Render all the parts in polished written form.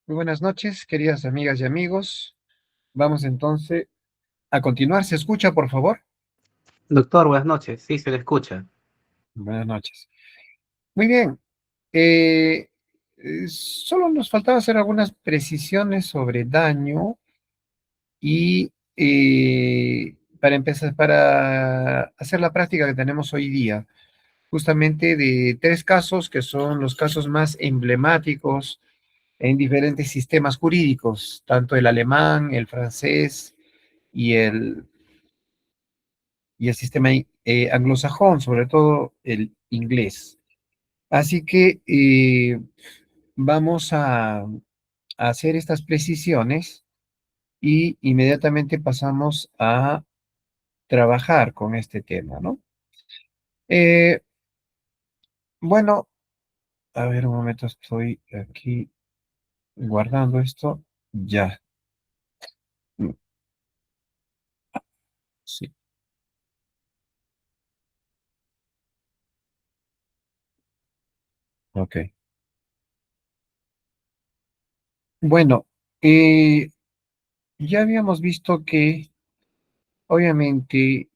Muy buenas noches, queridas amigas y amigos. Vamos entonces a continuar. ¿Se escucha, por favor? Doctor, buenas noches. Sí, se le escucha. Buenas noches. Muy bien. Eh, Solo nos faltaba hacer algunas precisiones sobre daño y para empezar, para hacer la práctica que tenemos hoy día, justamente de tres casos que son los casos más emblemáticos en diferentes sistemas jurídicos, tanto el alemán, el francés y el sistema anglosajón, sobre todo el inglés. Así que vamos a hacer estas precisiones y inmediatamente pasamos a trabajar con este tema, ¿no? Eh, bueno, a ver un momento, estoy aquí guardando esto. Ya. Mm, sí, ok. Bueno, ya habíamos visto que obviamente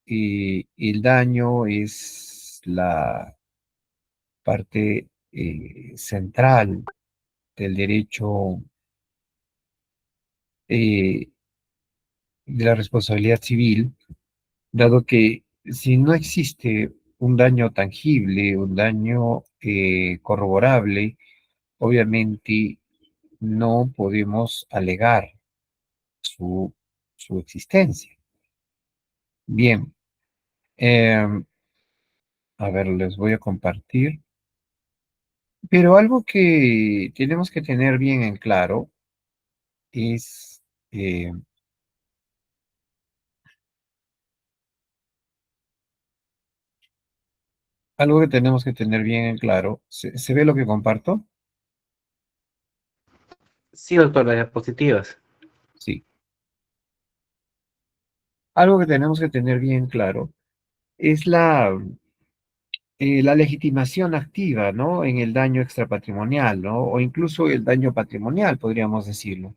el daño es la parte central del derecho eh, de la responsabilidad civil, dado que si no existe un daño tangible, un daño corroborable, obviamente no podemos alegar su, su existencia. Bien, a ver, les voy a compartir, pero algo que tenemos que tener bien en claro es eh, algo que tenemos que tener bien en claro. ¿Se ve lo que comparto? Sí, doctor, las diapositivas. Sí. Algo que tenemos que tener bien claro es la legitimación activa, ¿no? En el daño extrapatrimonial, ¿no? O incluso el daño patrimonial, podríamos decirlo.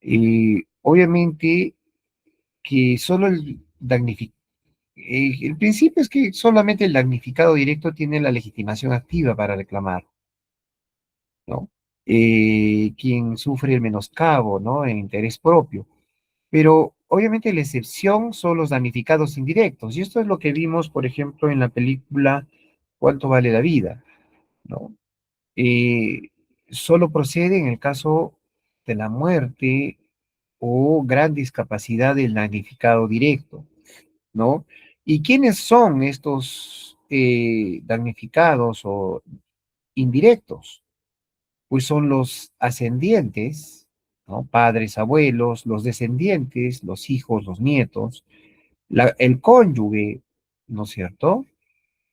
Y obviamente que solo el principio es que solamente el damnificado directo tiene la legitimación activa para reclamar, ¿no? Quien sufre el menoscabo, ¿no? En interés propio. Pero obviamente la excepción son los damnificados indirectos. Y esto es lo que vimos, por ejemplo, en la película ¿Cuánto vale la vida? ¿No? Eh, Solo procede en el caso de la muerte o gran discapacidad del damnificado directo, ¿no? ¿Y quiénes son estos damnificados o indirectos? Pues son los ascendientes, ¿no? Padres, abuelos, los descendientes, los hijos, los nietos, el cónyuge, ¿no es cierto?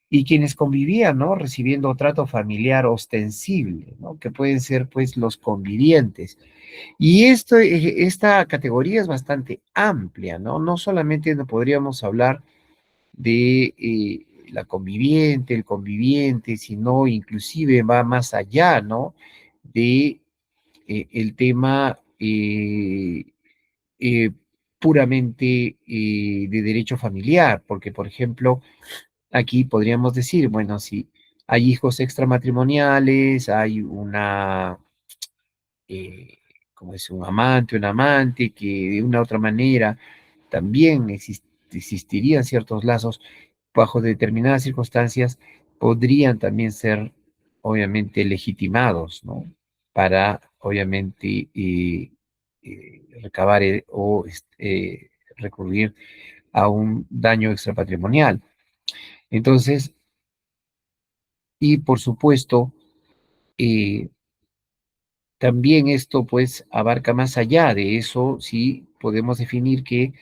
Y quienes convivían, ¿no? Recibiendo trato familiar ostensible, ¿no? Que pueden ser, pues, los convivientes. Y esta categoría es bastante amplia, ¿no? No solamente no podríamos hablar de la conviviente, el conviviente, sino inclusive va más allá, ¿no? De el tema eh, puramente de derecho familiar, porque, por ejemplo, aquí podríamos decir, bueno, si hay hijos extramatrimoniales, hay eh, como es un amante, que de una u otra manera también existirían ciertos lazos bajo determinadas circunstancias, podrían también ser, obviamente, legitimados, ¿no? Para, obviamente, recabar recurrir a un daño extrapatrimonial. Entonces, y por supuesto, eh, también esto pues abarca más allá de eso, sí podemos definir que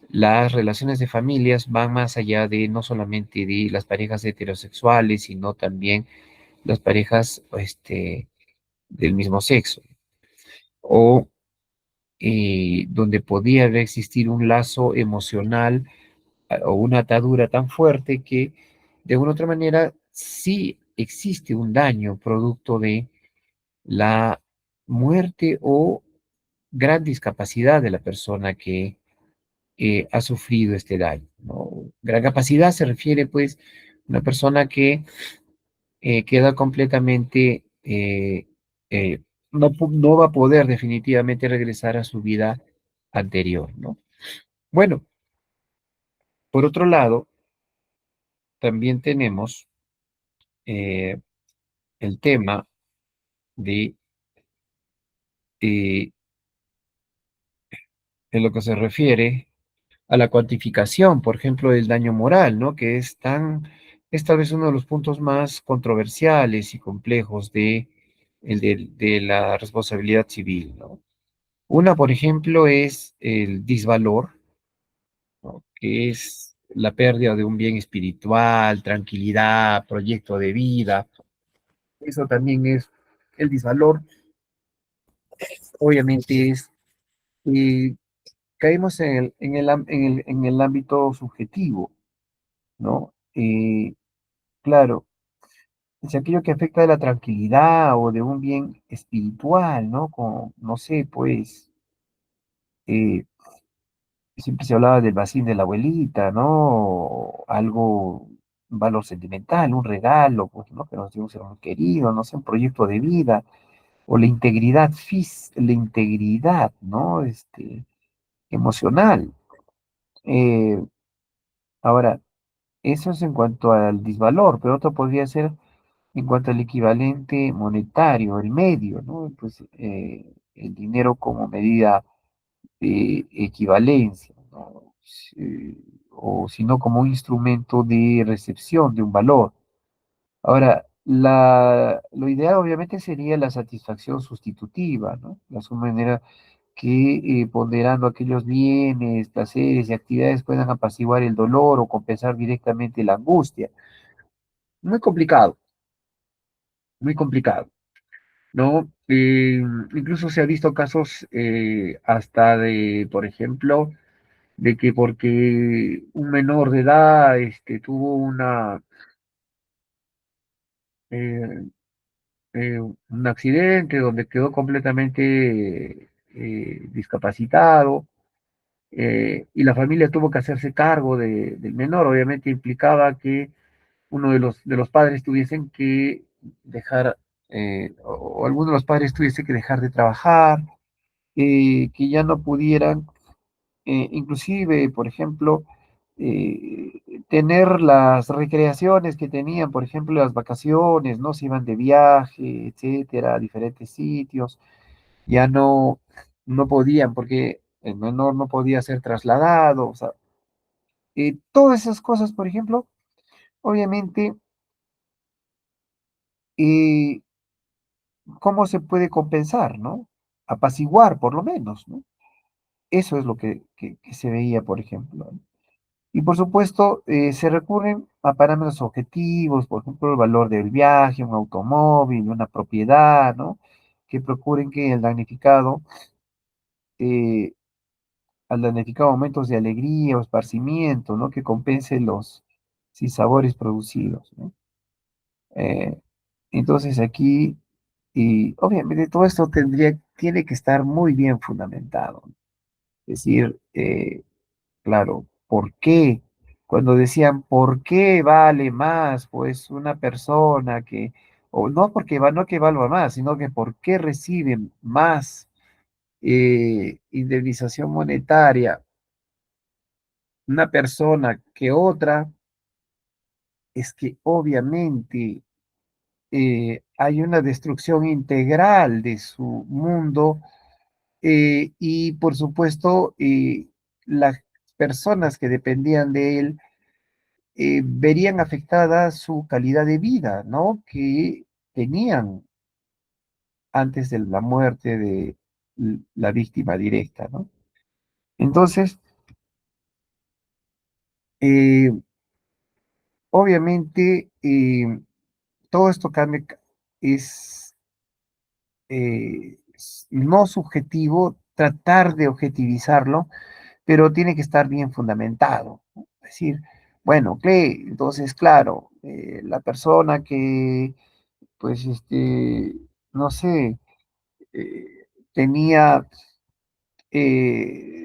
las relaciones de familias van más allá de no solamente de las parejas heterosexuales, sino también las parejas del mismo sexo, o donde podría haber existir un lazo emocional o una atadura tan fuerte que de alguna otra manera sí existe un daño producto de la muerte o gran discapacidad de la persona que ha sufrido este daño, ¿no? Gran capacidad se refiere, pues, a una persona que queda completamente, no va a poder definitivamente regresar a su vida anterior, ¿no? Bueno, por otro lado, también tenemos eh, el tema de, eh, en lo que se refiere a la cuantificación, por ejemplo, del daño moral, ¿no? Que es tal vez uno de los puntos más controversiales y complejos de la responsabilidad civil, ¿no? Una, por ejemplo, es el disvalor, ¿no? Que es la pérdida de un bien espiritual, tranquilidad, proyecto de vida. Eso también es el disvalor. Obviamente eh, caemos en el ámbito subjetivo, ¿no? Claro, es aquello que afecta de la tranquilidad o de un bien espiritual, ¿no? Como, no sé, pues, eh, siempre se hablaba del vacío de la abuelita, ¿no? O algo, un valor sentimental, un regalo, pues, ¿no? Que nos dio un ser muy querido, no sé, un proyecto de vida, o la integridad la integridad, ¿no? Emocional. Eh, Ahora, eso es en cuanto al disvalor, pero otro podría ser en cuanto al equivalente monetario, el medio, ¿no? Pues el dinero como medida de equivalencia, ¿no? O sino como un instrumento de recepción de un valor. Ahora, lo ideal obviamente sería la satisfacción sustitutiva, ¿no? La suma manera que ponderando aquellos bienes, placeres y actividades puedan apaciguar el dolor o compensar directamente la angustia. Muy complicado, muy complicado, ¿no? Incluso se ha visto casos hasta de, por ejemplo, de que porque un menor de edad tuvo eh, un accidente donde quedó completamente discapacitado, y la familia tuvo que hacerse cargo del menor. Obviamente implicaba que uno de los padres tuviesen que dejar, o alguno de los padres tuviese que dejar de trabajar, que ya no pudieran, inclusive, por ejemplo, tener las recreaciones que tenían, por ejemplo, las vacaciones, ¿no? Se iban de viaje, etcétera, a diferentes sitios, ya no podían porque el menor no podía ser trasladado, o sea, todas esas cosas, por ejemplo, obviamente, eh, ¿cómo se puede compensar, no? Apaciguar, por lo menos, ¿no? Eso es lo que se veía, por ejemplo, ¿no? Y por supuesto, se recurren a parámetros objetivos, por ejemplo, el valor del viaje, un automóvil, una propiedad, ¿no? Que procuren que eh, al damnificado momentos de alegría o esparcimiento, ¿no? Que compense los sinsabores producidos, ¿no? Eh, entonces aquí, y obviamente todo esto tiene que estar muy bien fundamentado, ¿no? Es decir, claro, ¿por qué? Cuando decían, ¿por qué vale más, pues, una persona que, o no porque va, no que valga más, sino que por qué recibe más indemnización monetaria una persona que otra? Es que obviamente hay una destrucción integral de su mundo, y por supuesto las personas que dependían de él verían afectada su calidad de vida, ¿no? Que tenían antes de la muerte de la víctima directa, ¿no? Entonces, eh, obviamente, todo esto cambia, es no subjetivo, tratar de objetivizarlo, pero tiene que estar bien fundamentado, ¿no? Es decir, bueno, ok, entonces, claro, la persona que, pues, no sé, tenía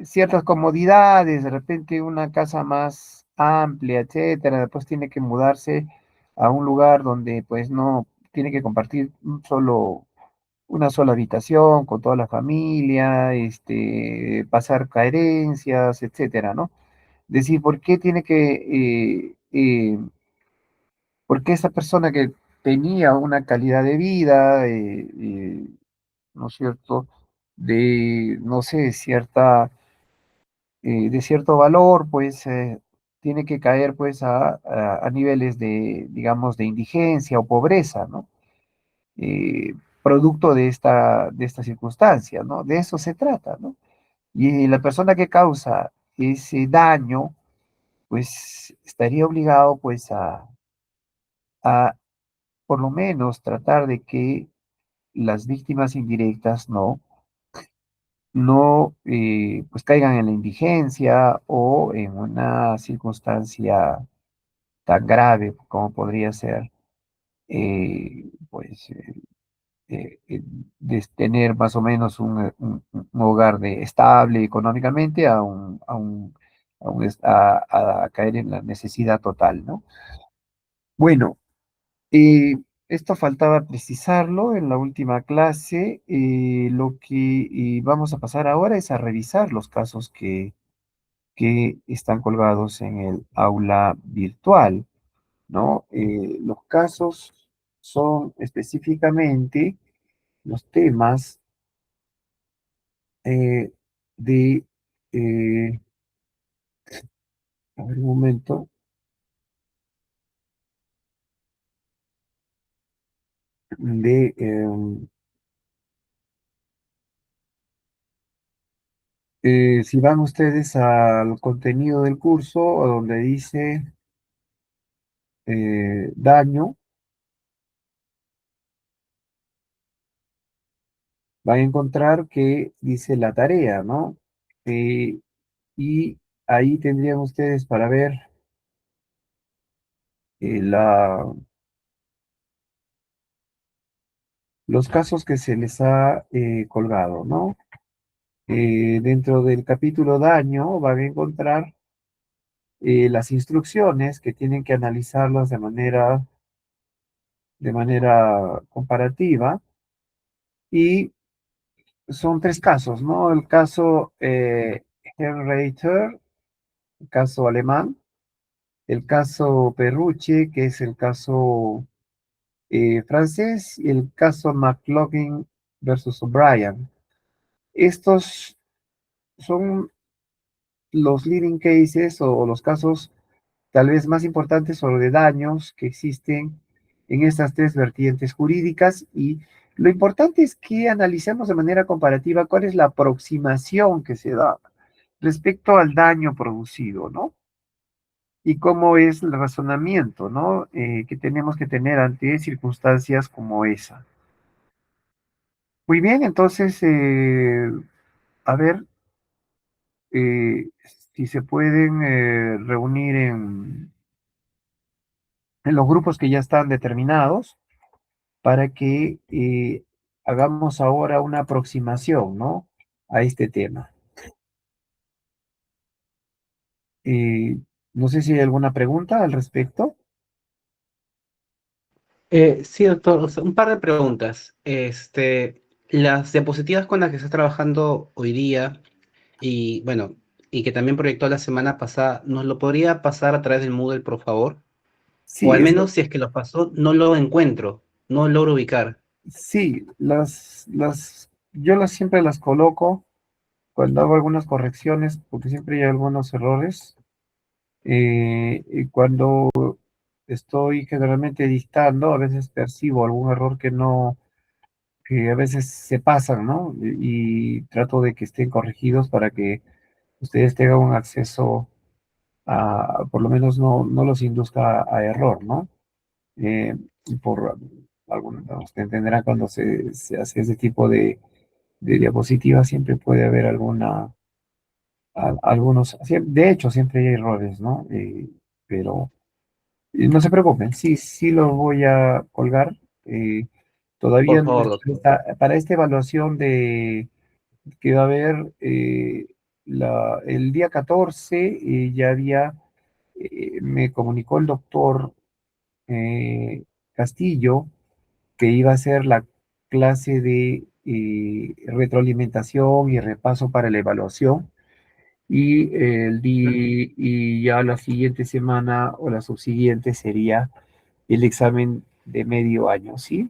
ciertas comodidades, de repente una casa más amplia, etcétera, después tiene que mudarse a un lugar donde pues no tiene que compartir una sola habitación con toda la familia, pasar carencias, etcétera, ¿no? Decir, ¿por qué tiene por qué esa persona que tenía una calidad de vida, ¿no es cierto? No sé, de cierto valor, pues tiene que caer pues a niveles de, digamos, de indigencia o pobreza, ¿no? Eh, Producto de esta circunstancia, ¿no? De eso se trata, ¿no? Y la persona que causa ese daño, pues estaría obligado pues a por lo menos tratar de que las víctimas indirectas no pues caigan en la indigencia o en una circunstancia tan grave como podría ser pues de tener más o menos un hogar estable económicamente a caer en la necesidad total, ¿no? Bueno, eh, esto faltaba precisarlo en la última clase. Lo que vamos a pasar ahora es a revisar los casos que están colgados en el aula virtual, ¿no? Los casos son específicamente los temas eh, de, eh, a ver un momento, de, si van ustedes al contenido del curso, donde dice daño, van a encontrar que dice la tarea, ¿no? Eh, y ahí tendrían ustedes para ver eh, la, los casos que se les ha colgado, ¿no? Dentro del capítulo daño van a encontrar las instrucciones que tienen que analizarlas de manera comparativa y son tres casos, ¿no? El caso Herreiter, el caso alemán, el caso Perrucci, que es el caso francés, y el caso McLaughlin versus O'Brien. Estos son los leading cases o los casos tal vez más importantes sobre daños que existen en estas tres vertientes jurídicas y lo importante es que analicemos de manera comparativa cuál es la aproximación que se da respecto al daño producido, ¿no? Y cómo es el razonamiento, ¿no? Que tenemos que tener ante circunstancias como esa. Muy bien, entonces, a ver eh, si se pueden reunir en los grupos que ya están determinados para que hagamos ahora una aproximación, ¿no? A este tema. Eh, no sé si hay alguna pregunta al respecto. Sí, doctor, o sea, un par de preguntas. Las diapositivas con las que está trabajando hoy día y bueno, y que también proyectó la semana pasada, ¿nos lo podría pasar a través del Moodle, por favor? O Sí, al menos si es que lo pasó, no lo encuentro, no logro ubicar. sí, yo siempre las coloco cuando hago algunas correcciones, porque siempre hay algunos errores. Y cuando estoy generalmente dictando, a veces percibo algún error que a veces se pasan, ¿no? Y trato de que estén corregidos para que ustedes tengan un acceso por lo menos no los induzca a error, ¿no? Y por usted entenderá cuando se hace ese tipo de diapositivas, siempre puede haber de hecho, siempre hay errores, ¿no? Pero no se preocupen, sí, sí los voy a colgar. Todavía Por no favor, es doctor. para esta evaluación que va a haber el día 14, ya me comunicó el doctor eh, Castillo que iba a ser la clase de retroalimentación y repaso para la evaluación. Y ya la siguiente semana o la subsiguiente sería el examen de medio año, ¿sí?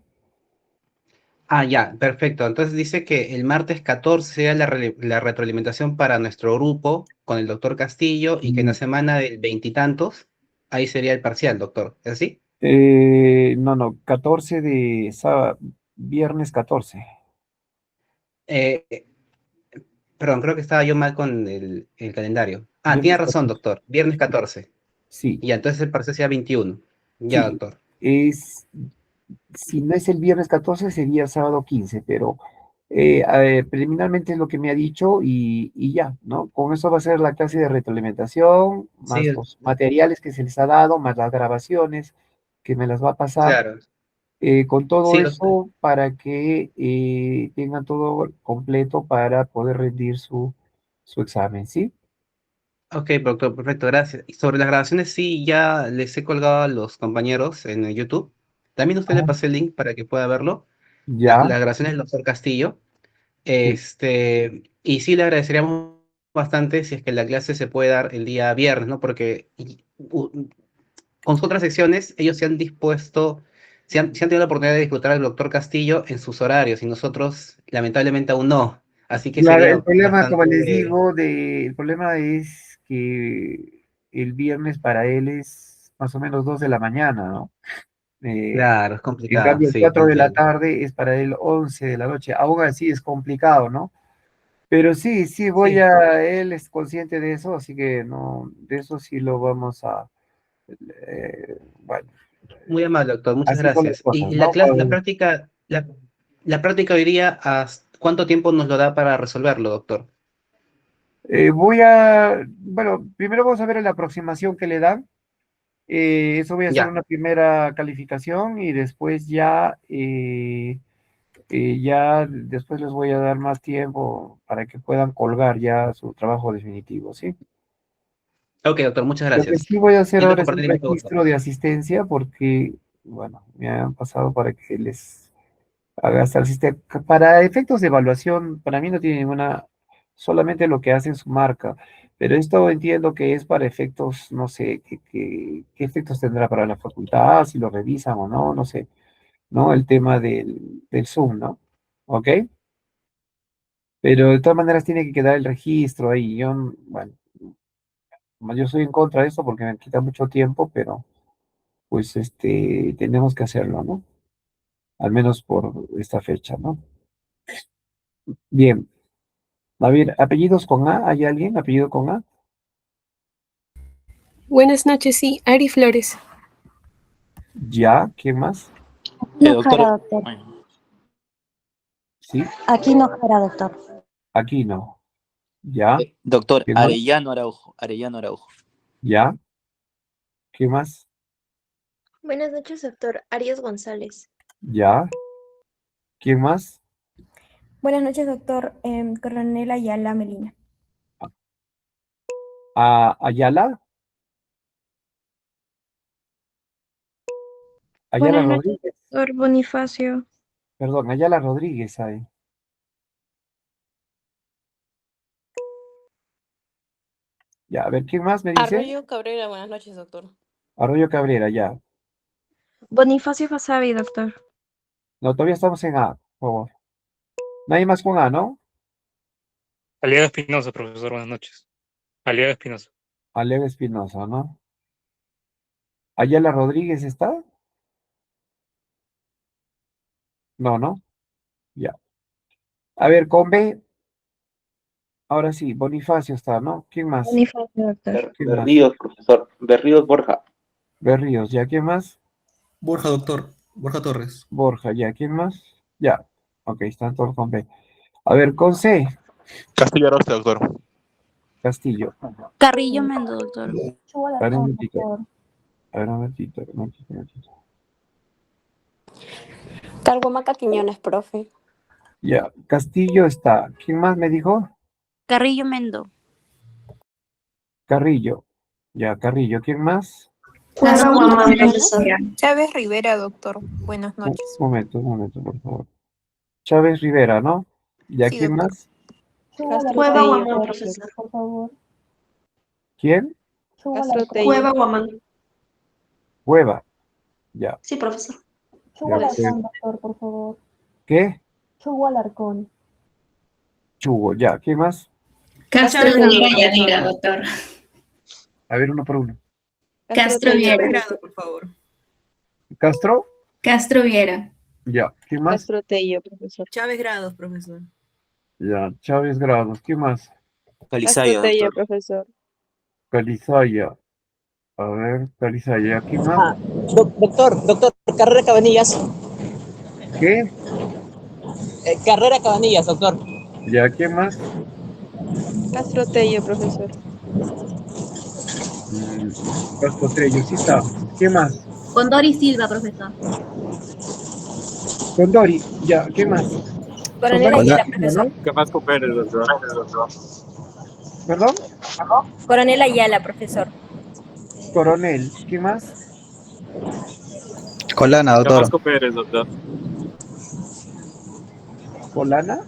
Ah, ya, perfecto. Entonces dice que el martes 14 sea la retroalimentación para nuestro grupo con el doctor Castillo y que en la Mm, semana del veintitantos, ahí sería el parcial, doctor. ¿Es así? no, no, 14 de viernes 14. Eh, eh, perdón, creo que estaba yo mal con el calendario. Ah, tiene Viernes razón, 14. doctor. Viernes 14. Sí, Ya, entonces el parcial sea 21. Ya, sí. doctor. Si no es el viernes 14 sería sábado 15, pero preliminarmente es lo que me ha dicho y ya, ¿no? Con eso va a ser la clase de retroalimentación, Sí, más los materiales que se les ha dado, más las grabaciones que me las va a pasar, claro. con todo Sí, doctor. eso para que tengan todo completo para poder rendir su examen, ¿sí? Ok, doctor, perfecto, gracias. Y sobre las grabaciones, sí, ya les he colgado a los compañeros en el YouTube. También usted le Ah, pasé el link para que pueda verlo. ya, Las grabaciones del doctor Castillo. sí. Y sí le agradeceríamos bastante si es que la clase se puede dar el día viernes, ¿no? Porque con sus otras secciones, ellos se han dispuesto, se han tenido la oportunidad de disfrutar al doctor Castillo en sus horarios y nosotros, lamentablemente, aún no. Así que Claro, el sería problema, como les bastante, digo, el problema es que el viernes para él es más o menos 2 de la mañana, ¿no? Eh, claro, es en complicado, cambio, el sí, 4 de la entiendo. tarde es para él 11 de la noche. Aún así es complicado, ¿no? Pero sí, sí, Sí, él es consciente de eso, así que no, de eso sí lo vamos bueno, muy amable, doctor, muchas así son las gracias. cosas, Y ¿no? la práctica diría, ¿cuánto tiempo nos lo da para resolverlo, doctor? Bueno, primero vamos a ver la aproximación que le dan. Eso voy a hacer Ya. una primera calificación y después ya después les voy a dar más tiempo para que puedan colgar ya su trabajo definitivo, ¿sí? Ok, doctor, muchas Lo que gracias. sí voy a hacer Y lo ahora es un compartiré mucho gusto. registro de asistencia porque, bueno, me han pasado para que les haga hasta el sistema. Para efectos de evaluación, para mí no tiene ninguna, solamente lo que hace en su marca, pero esto entiendo que es para efectos, no sé, qué efectos tendrá para la facultad, si lo revisan o no, no sé, ¿no? El tema del Zoom, ¿no? ¿Ok? Pero de todas maneras tiene que quedar el registro ahí. Bueno, yo soy en contra de esto porque me quita mucho tiempo, pero pues tenemos que hacerlo, ¿no? Al menos por esta fecha, ¿no? Bien, a ver, apellidos con A, ¿hay alguien apellido con A? Buenas noches, sí, Ari Flores. Ya, ¿quién más? Nojara, Doctor, doctor. Sí, Aquí Nojara, doctor. aquí no. Ya, doctor ¿quién más? Arellano Araujo, Arellano Araujo. Ya, ¿quién más? Buenas noches, doctor Arias González. Ya, ¿quién más? Buenas noches, doctor. Coronel Ayala Melina. Ayala, Ayala Buenas noches, Rodríguez, doctor Bonifacio. perdón, Ayala Rodríguez ahí. Ya, a ver, ¿quién más me dice? Arroyo Cabrera, buenas noches, doctor. Arroyo Cabrera, ya. Bonifacio Fasabi, doctor. No, todavía estamos en A, por favor. Nadie más con A, ¿no? Aliaga Espinosa, profesor, buenas noches. Aliaga Espinosa. Alego Espinosa, ¿no? ¿Ayala Rodríguez está? No, ¿no? Ya. A ver, con B, ahora sí, Bonifacio está, ¿no? ¿Quién más? Bonifacio, doctor. ¿Quién más? Berríos, profesor. Berríos Borja. Berríos, ¿ya? ¿Quién más? Borja, doctor. Borja Torres. Borja, ¿ya? ¿Quién más? Ya. Ok, están todos con B. A ver, con C, Castillo Aroste, doctor. Castillo. Carrillo Mendo, doctor. A ver, un momentito. A ver, un momentito, un momentito, un momentito. Carhuamaca Quiñones, profe. Ya, Castillo está. ¿Quién más me dijo? Carrillo Mendo. Carrillo. Ya, Carrillo. ¿Quién más? Cueva Guamán, profesor. Chávez Rivera, doctor. Buenas Un noches. momento, por favor. Chávez Rivera, ¿no? ¿Ya Sí, quién doctor. más? Cueva Guamán, profesor. Por favor. ¿Quién? Cueva Guamán. Cueva. Ya. Sí, profesor. Chugo Ya, Alarcón, doctor, por favor. ¿Qué? Chugo Alarcón. Chugo. Ya, ¿quién más? Castro Viera Yanira, doctor. A ver, uno por uno. Castro Viera. por favor. ¿Castro? Castro Viera. Ya. ¿Quién más? Tello, profesor. Chávez Grados, profesor. Ya. Chávez Grados. ¿Quién más? Calizaya, doctor. profesor. Calizaya. A ver, Calizaya. ¿Quién más? Doctor, Carrera Cabanillas. ¿Qué? Carrera Cabanillas, doctor. Ya, ¿quién más? Castro Tello, profesor. Mm, Castro Trello, sí está. ¿Quién más? Condori Silva, profesor. Condori. Ya, ¿quién más? Coronel Condori Ayala, Silva, ¿no? Carrasco Pérez, doctor. ¿Perdón? Coronel Ayala, profesor. Coronel. ¿Quién más? Colana, doctor. Carrasco Pérez, doctor. Polana.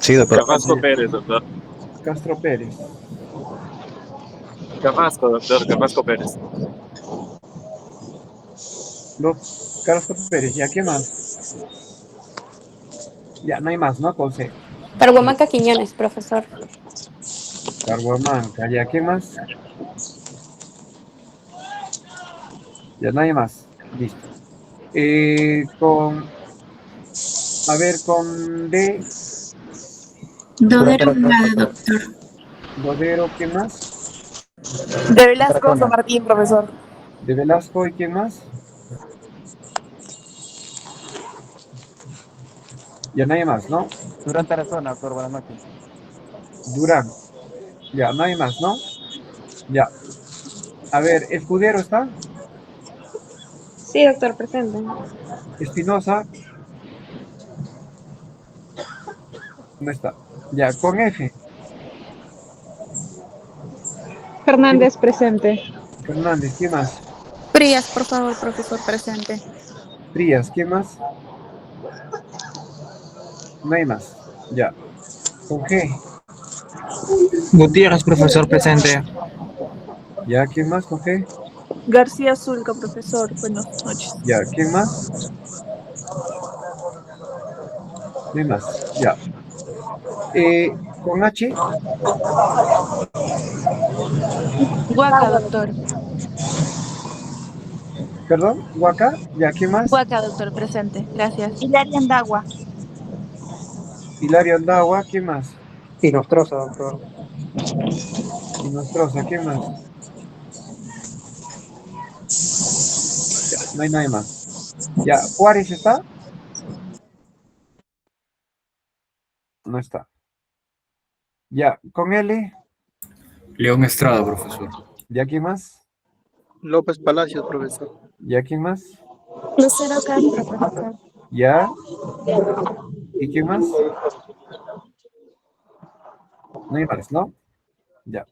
Sí, doctor. Carrasco Pérez, doctor. Castro Pérez. Carrasco, doctor. Carrasco Pérez. Los Castro Pérez. Ya, ¿quién más? Ya, no hay más, ¿no? Con C. Carhuamaca Quiñones, profesor. Carhuamanca. Ya, ¿quién más? Ya, no hay más. Listo. A ver, con D. Dodero Humada, doctor. Dodero, ¿quién más? De Velasco San Martín, profesor. De Velasco, ¿y quién más? Ya no hay más, ¿no? Durán Tarazona, doctor, buenas noches. Durán. Ya, no hay más, ¿no? Ya. A ver, Escudero está. Sí, doctor, presente. Espinosa. No está. Ya, con F. Fernández, presente. Fernández, ¿quién más? Frías, por favor, profesor, presente. Frías, ¿quién más? No hay más. Ya. Con G. Gutiérrez, profesor presente. Ya, ¿quién más con G? García Zulca, profesor. Buenas noches. Ya, ¿quién más? No hay más. Ya. Con H. Huaca, doctor. Perdón, Huaca. Ya, ¿quién más? Huaca, doctor, presente. Gracias. Hilaria Andagua. Hilario Andagua, ¿quién más? Y Nostroza, doctor. Y Nostroza, ¿quién más? Ya, no hay nadie más. Ya, Juárez está. No está. Ya, con L. León Estrada, profesor. ¿Ya quién más? López Palacios, profesor. ¿Ya quién más? Lucero Castro, profesor. ¿Ya? ¿Y quién más? No hay más, ¿no? Ya.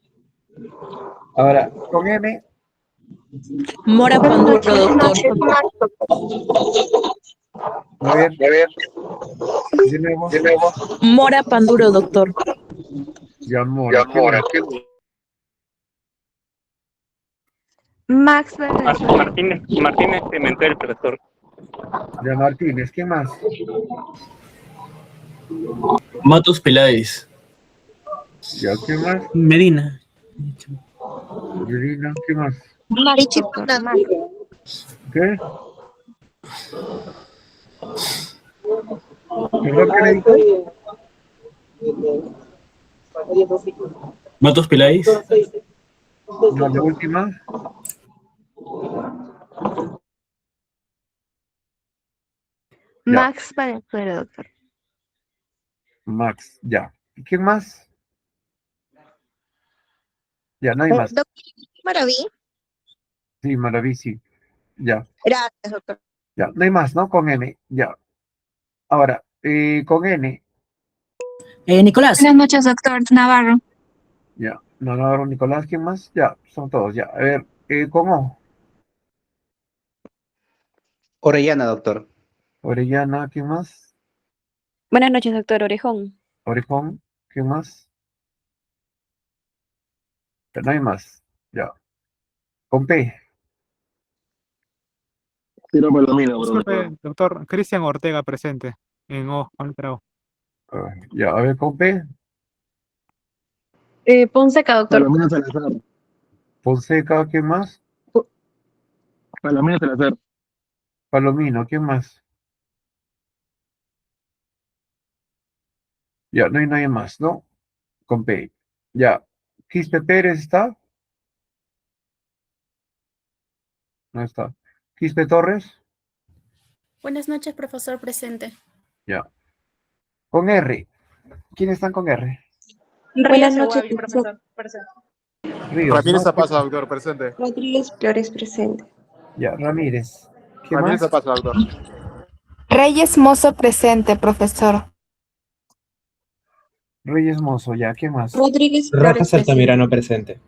Ahora, con M. Mora Panduro, doctor. A ver, de nuevo. Mora Panduro, doctor. Ya, Mora. ¿Quién más? Max Valenzuela. Martínez Pimentel, profesor. Ya, Martínez. ¿Quién más? Matos Peláez. Ya, ¿quién más? Medina. Yurina. ¿Quién más? Marichi Panamá. ¿Qué? ¿Perdón qué me dijo? Matos Peláez. No, la última. Ya. Max Valenzuela, doctor. Max. Ya. ¿Y quién más? Ya, no hay más. Doctor Maraví. Sí, Maraví, sí. Ya. Gracias, doctor. Ya, no hay más, ¿no? Con N, ya. Ahora, con N, Nicolás. Buenas noches, doctor Navarro. ya. No, no, Nicolás, ¿quién más? Ya, son todos, ya. A ver, con O, Orellana, doctor. Orellana, ¿quién más? Buenas noches, doctor Orejón. Orejón, ¿quién más? Ya, no hay más, ya. Con P, Tiro Palomino, Disculpe, doctor. Cristian Ortega presente. En O, con letra O. ya, a ver, con P, Ponseca, doctor. Palomino Salazar. Fonseca, ¿quién más? Palomino Salazar. Palomino, ¿quién más? Ya, no hay nadie más, ¿no? Con P, ya. Quispe Pérez está, no está. Quispe Torres, Buenas noches, profesor presente. ya. Con R, ¿quiénes están con R? Buenas noches, profesor. Ríos, Ramírez ¿no? Zapasa, doctor, presente. Rodríguez Flores, presente. Ya, Ramírez. ¿Qué Ramírez más? Zapasa, doctor. Reyes Mozo presente, profesor. Reyes Mozo, ya, ¿qué más? Rodríguez Flores, presente. presente.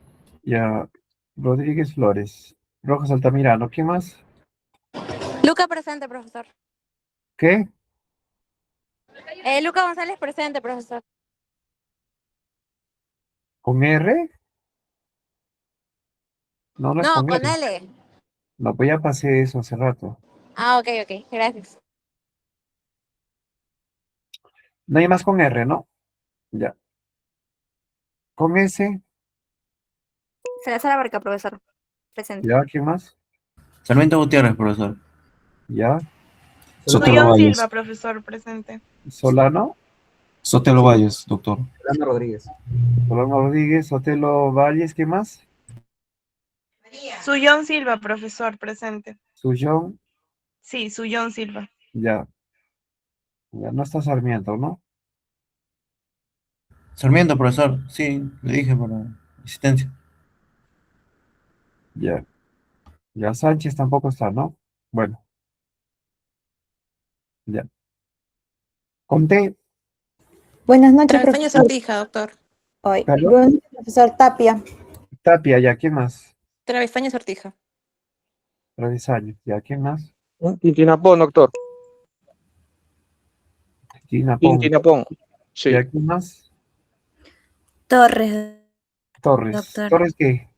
Ya, Rodríguez Flores. Rojas Altamirano, ¿qué más? Luca presente, profesor. ¿Qué? Luca González presente, profesor. ¿Con R? No, no es No, con con R. L. No, pues ya pasé eso hace rato. Ah, ok, gracias. No hay más con R, ¿no? Ya. Con S, Salazar Abarca, profesor. Presente. ya, ¿qué más? Sarmiento Gutiérrez, profesor. Ya. Sotelo Valles. profesor, presente. Solano, Sotelo Valles, doctor. Fernando Rodríguez. Solano Rodríguez, Sotelo Valles, ¿qué más? Suyón Silva, profesor, presente. Suyón, Sí, Suyón Silva. ya. Ya no está Sarmiento, ¿no? Sarmiento, profesor. Sí, le dije para asistencia. Ya. Ya Sánchez tampoco está, ¿no? Bueno, ya. Con T, Buenas noches, Travesaño profesor. Sortija, doctor. Hoy. ¿Aló? Buenas noches, profesor Tapia. Tapia, ya, ¿quién más? Travesaño Sortija. Travesaño, ya, ¿quién más? Quinquinapón, doctor. Quinapón, Quinquinapón. Sí. ya, ¿quién más? Torres. Torres. Doctor. ¿Torres qué?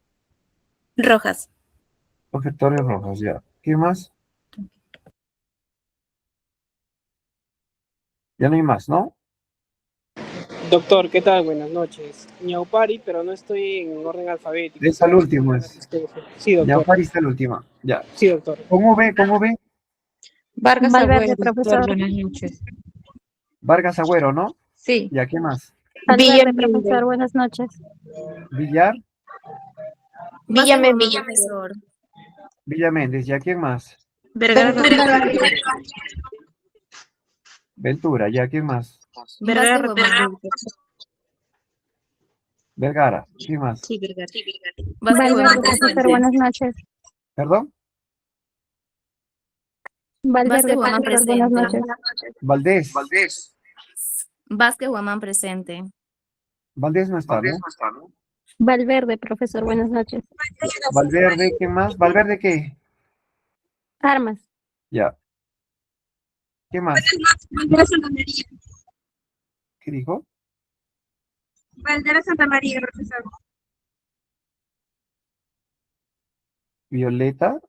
Rojas. Jorge Torres Rojas, ya. ¿Quién más? Ya no hay más, ¿no? Doctor, ¿qué tal? Buenas noches. Ñaupari, pero no estoy en orden alfabético. Es al último, es. Sí, Ya, doctor. París está la última, ya. Sí, doctor. ¿Cómo ve? ¿Cómo ve? Vargas Valverde, Agüero, profesor. doctor, buenas noches. Vargas Agüero, ¿no? Sí. Ya, ¿qué más? Valverde, Villa profesor. Buenas noches. Villar, Villa Méndez. Villa Méndez, ya, ¿quién más? Vergara Rodríguez. Ventura, ya, ¿quién más? Vergara Rodríguez. Vergara, ¿quién más? Sí, Vergara. Valverde, profesor. Buenas noches. ¿Perdón? Valverde, profesor. Buenas noches. Valdés. Vázquez Guamán presente. Valdés no está, ¿no? Valverde, profesor. Buenas noches. Valverde, ¿qué más? ¿Valverde qué? Armas. Ya. ¿Qué más? Valdera Santa María. ¿Qué dijo? Valdera Santa María, profesor. Violeta.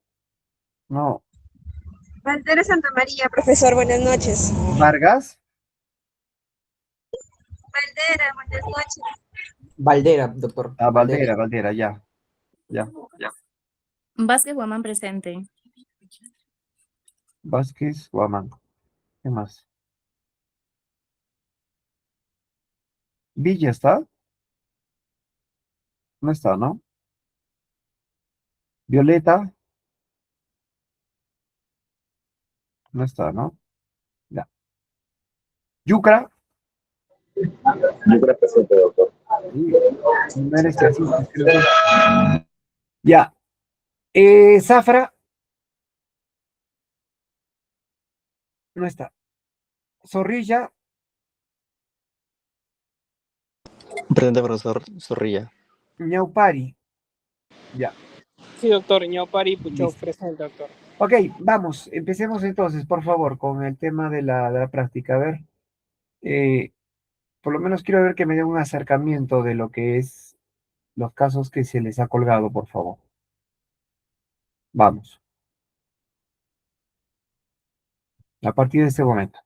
No. Valdera Santa María, profesor, buenas noches. Vargas. Valdera, buenas noches. Valdera, doctor. Ah, Valdera, ya. Ya. Vázquez Guamán presente. Vázquez, Guamán. ¿Qué más? Villa está. No está, ¿no? Violeta. No está, ¿no? Ya. Yucra. Yucra presente, doctor. Sí, no eres así, creo. Ya. Zafra. No está. Zorrilla, Presente, profesor Zorrilla. Ñaupari. Ya, Sí, doctor. Ñaupari Puchov, listo. presente, doctor. Ok, vamos, empecemos entonces, por favor, con el tema de la práctica. A ver, eh, por lo menos quiero ver que me dé un acercamiento de lo que es los casos que se les ha colgado, por favor. Vamos, a partir de este momento.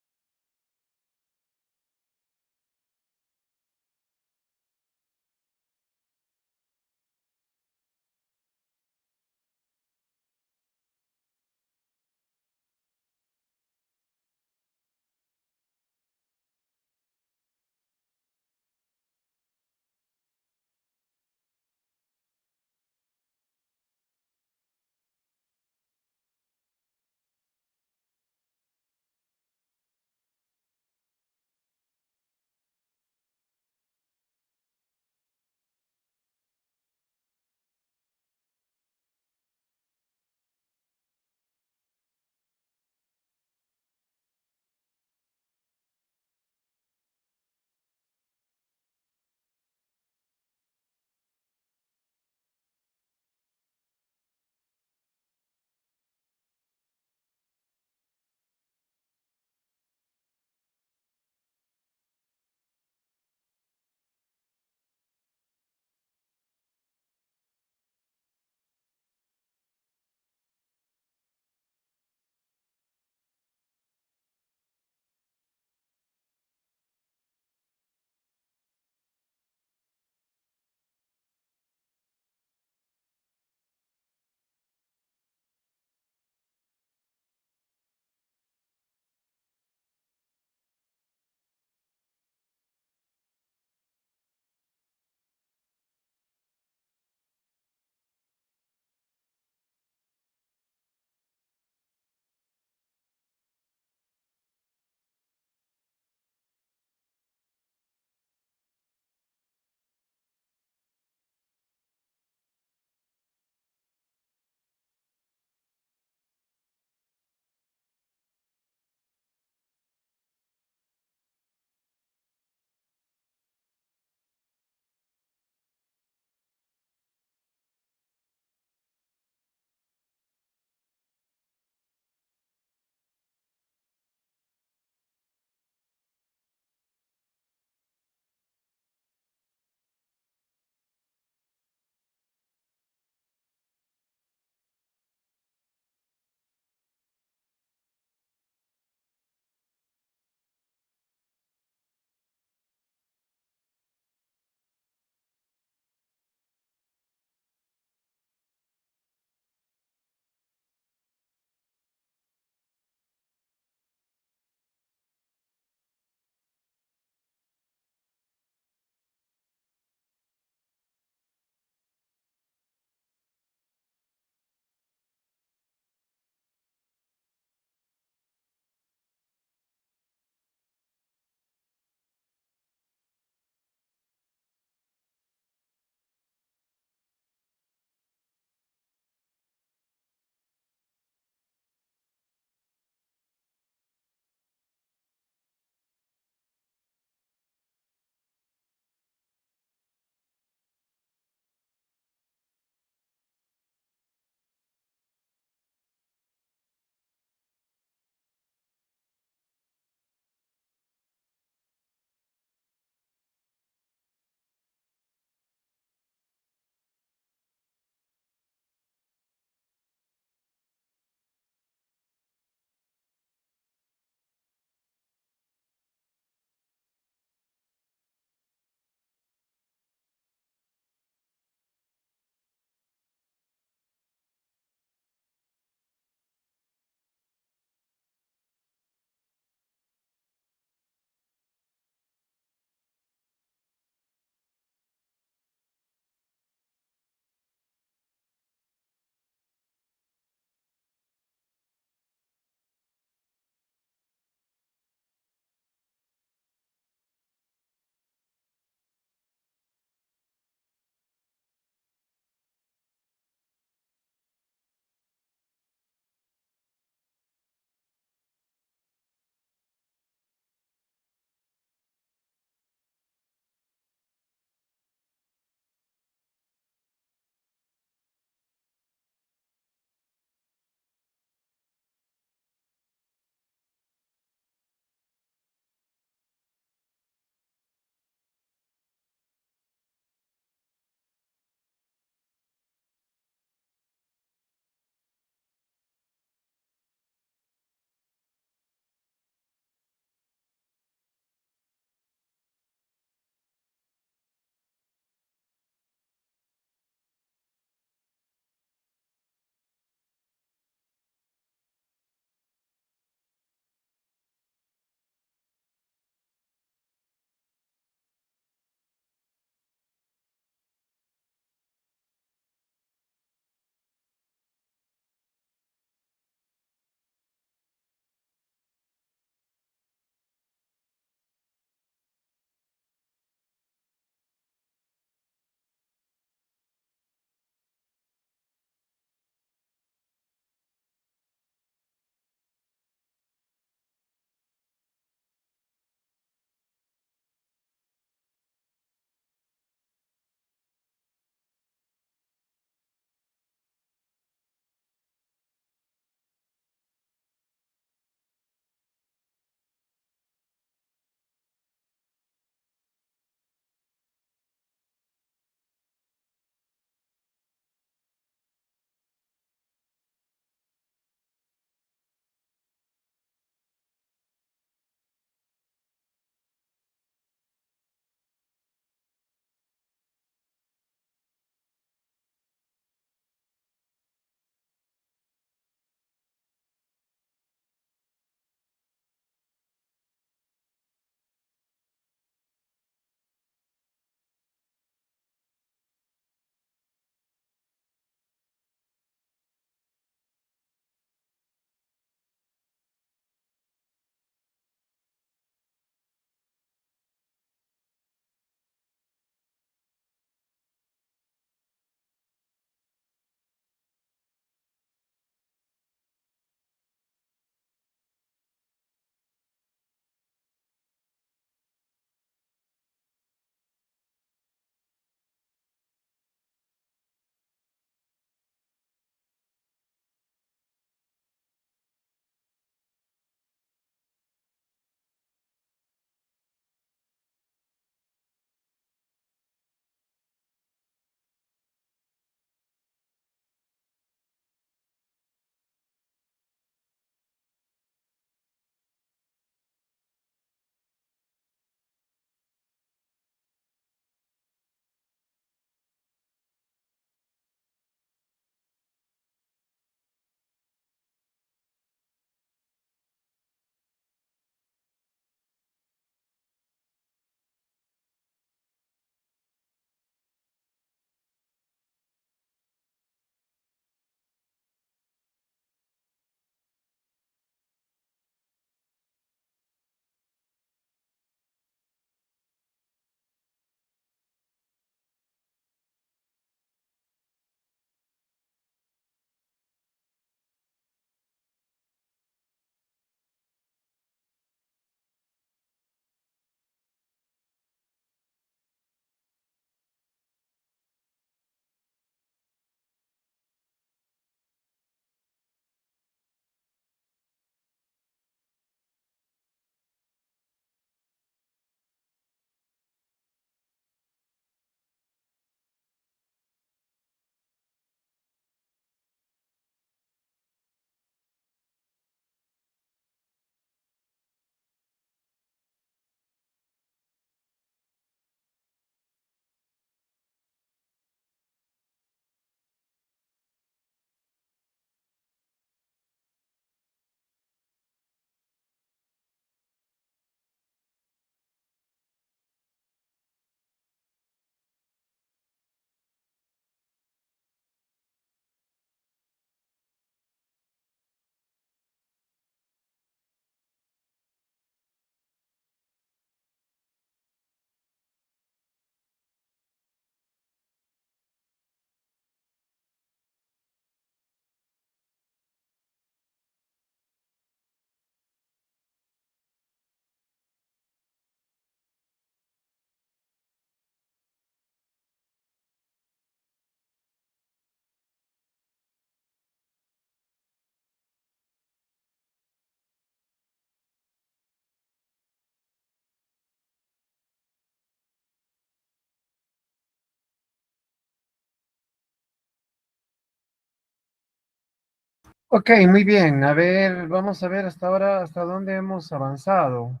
Ok, muy bien. A ver, vamos a ver hasta ahora hasta dónde hemos avanzado.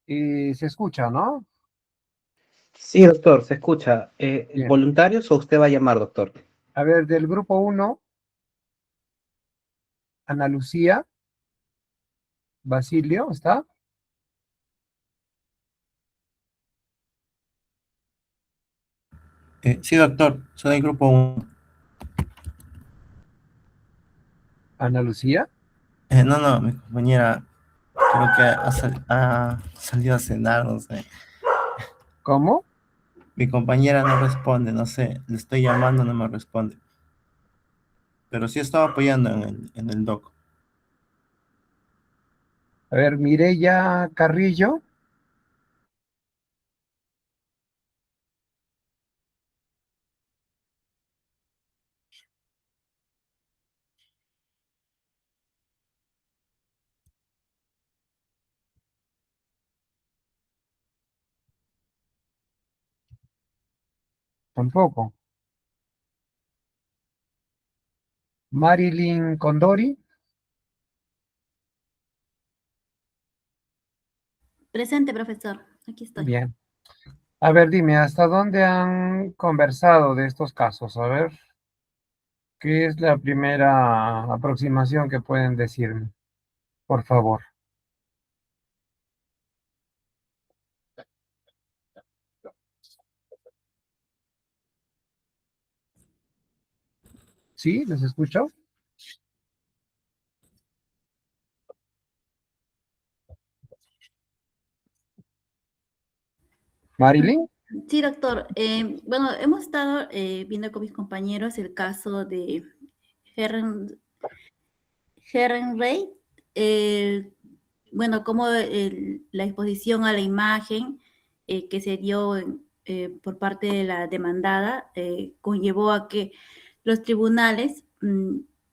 Se escucha, ¿no? Sí, doctor, se escucha. Bien. ¿Voluntarios o usted va a llamar, doctor? A ver, del grupo uno, Ana Lucía, Basilio, ¿está? Sí, doctor, soy del grupo 1. Ana Lucía. No, mi compañera creo que ha salido a cenar, no sé. ¿Cómo? Mi compañera no responde, no sé, le estoy llamando, no me responde. Pero sí estaba apoyando en el doc. A ver, Mireya Carrillo. Tampoco. Marilyn Condori. Presente, profesor. Aquí estoy. Bien. A ver, dime, ¿hasta dónde han conversado de estos casos? A ver, ¿qué es la primera aproximación que pueden decirme? Por favor. ¿Sí? ¿Les escucho? Marilyn. Sí, doctor. Bueno, hemos estado viendo con mis compañeros el caso de Herren, Herrenrey. Bueno, como la exposición a la imagen que se dio por parte de la demandada conllevó a que los tribunales,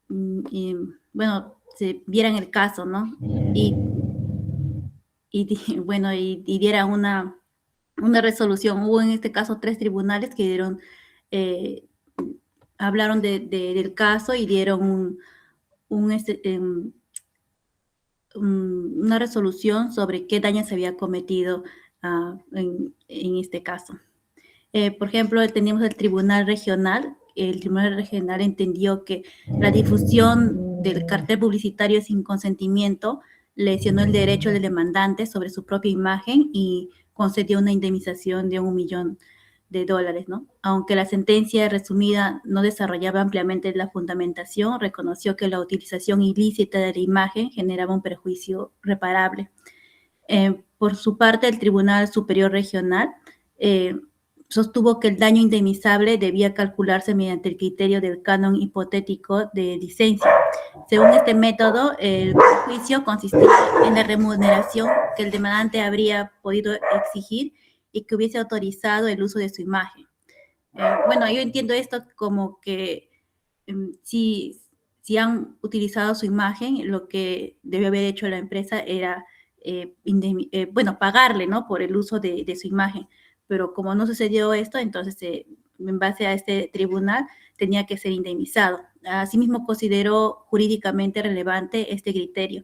bueno, se vieran el caso, ¿no? Bueno, y dieran una resolución. Hubo en este caso 3 tribunales que dieron, hablaron del caso y dieron una resolución sobre qué daño se había cometido en este caso. Por ejemplo, teníamos el Tribunal Regional. El Tribunal Regional entendió que la difusión del cartel publicitario sin consentimiento lesionó el derecho del demandante sobre su propia imagen y concedió una indemnización de $1 millón, ¿no? Aunque la sentencia resumida no desarrollaba ampliamente la fundamentación, reconoció que la utilización ilícita de la imagen generaba un perjuicio reparable. Por su parte, el Tribunal Superior Regional sostuvo que el daño indemnizable debía calcularse mediante el criterio del canon hipotético de licencia. Según este método, el juicio consistía en la remuneración que el demandante habría podido exigir y que hubiese autorizado el uso de su imagen. Bueno, yo entiendo esto como que si han utilizado su imagen, lo que debió haber hecho la empresa era, bueno, pagarle, ¿no? Por el uso de su imagen. Pero como no sucedió esto, entonces en base a este tribunal tenía que ser indemnizado. Asimismo, consideró jurídicamente relevante este criterio,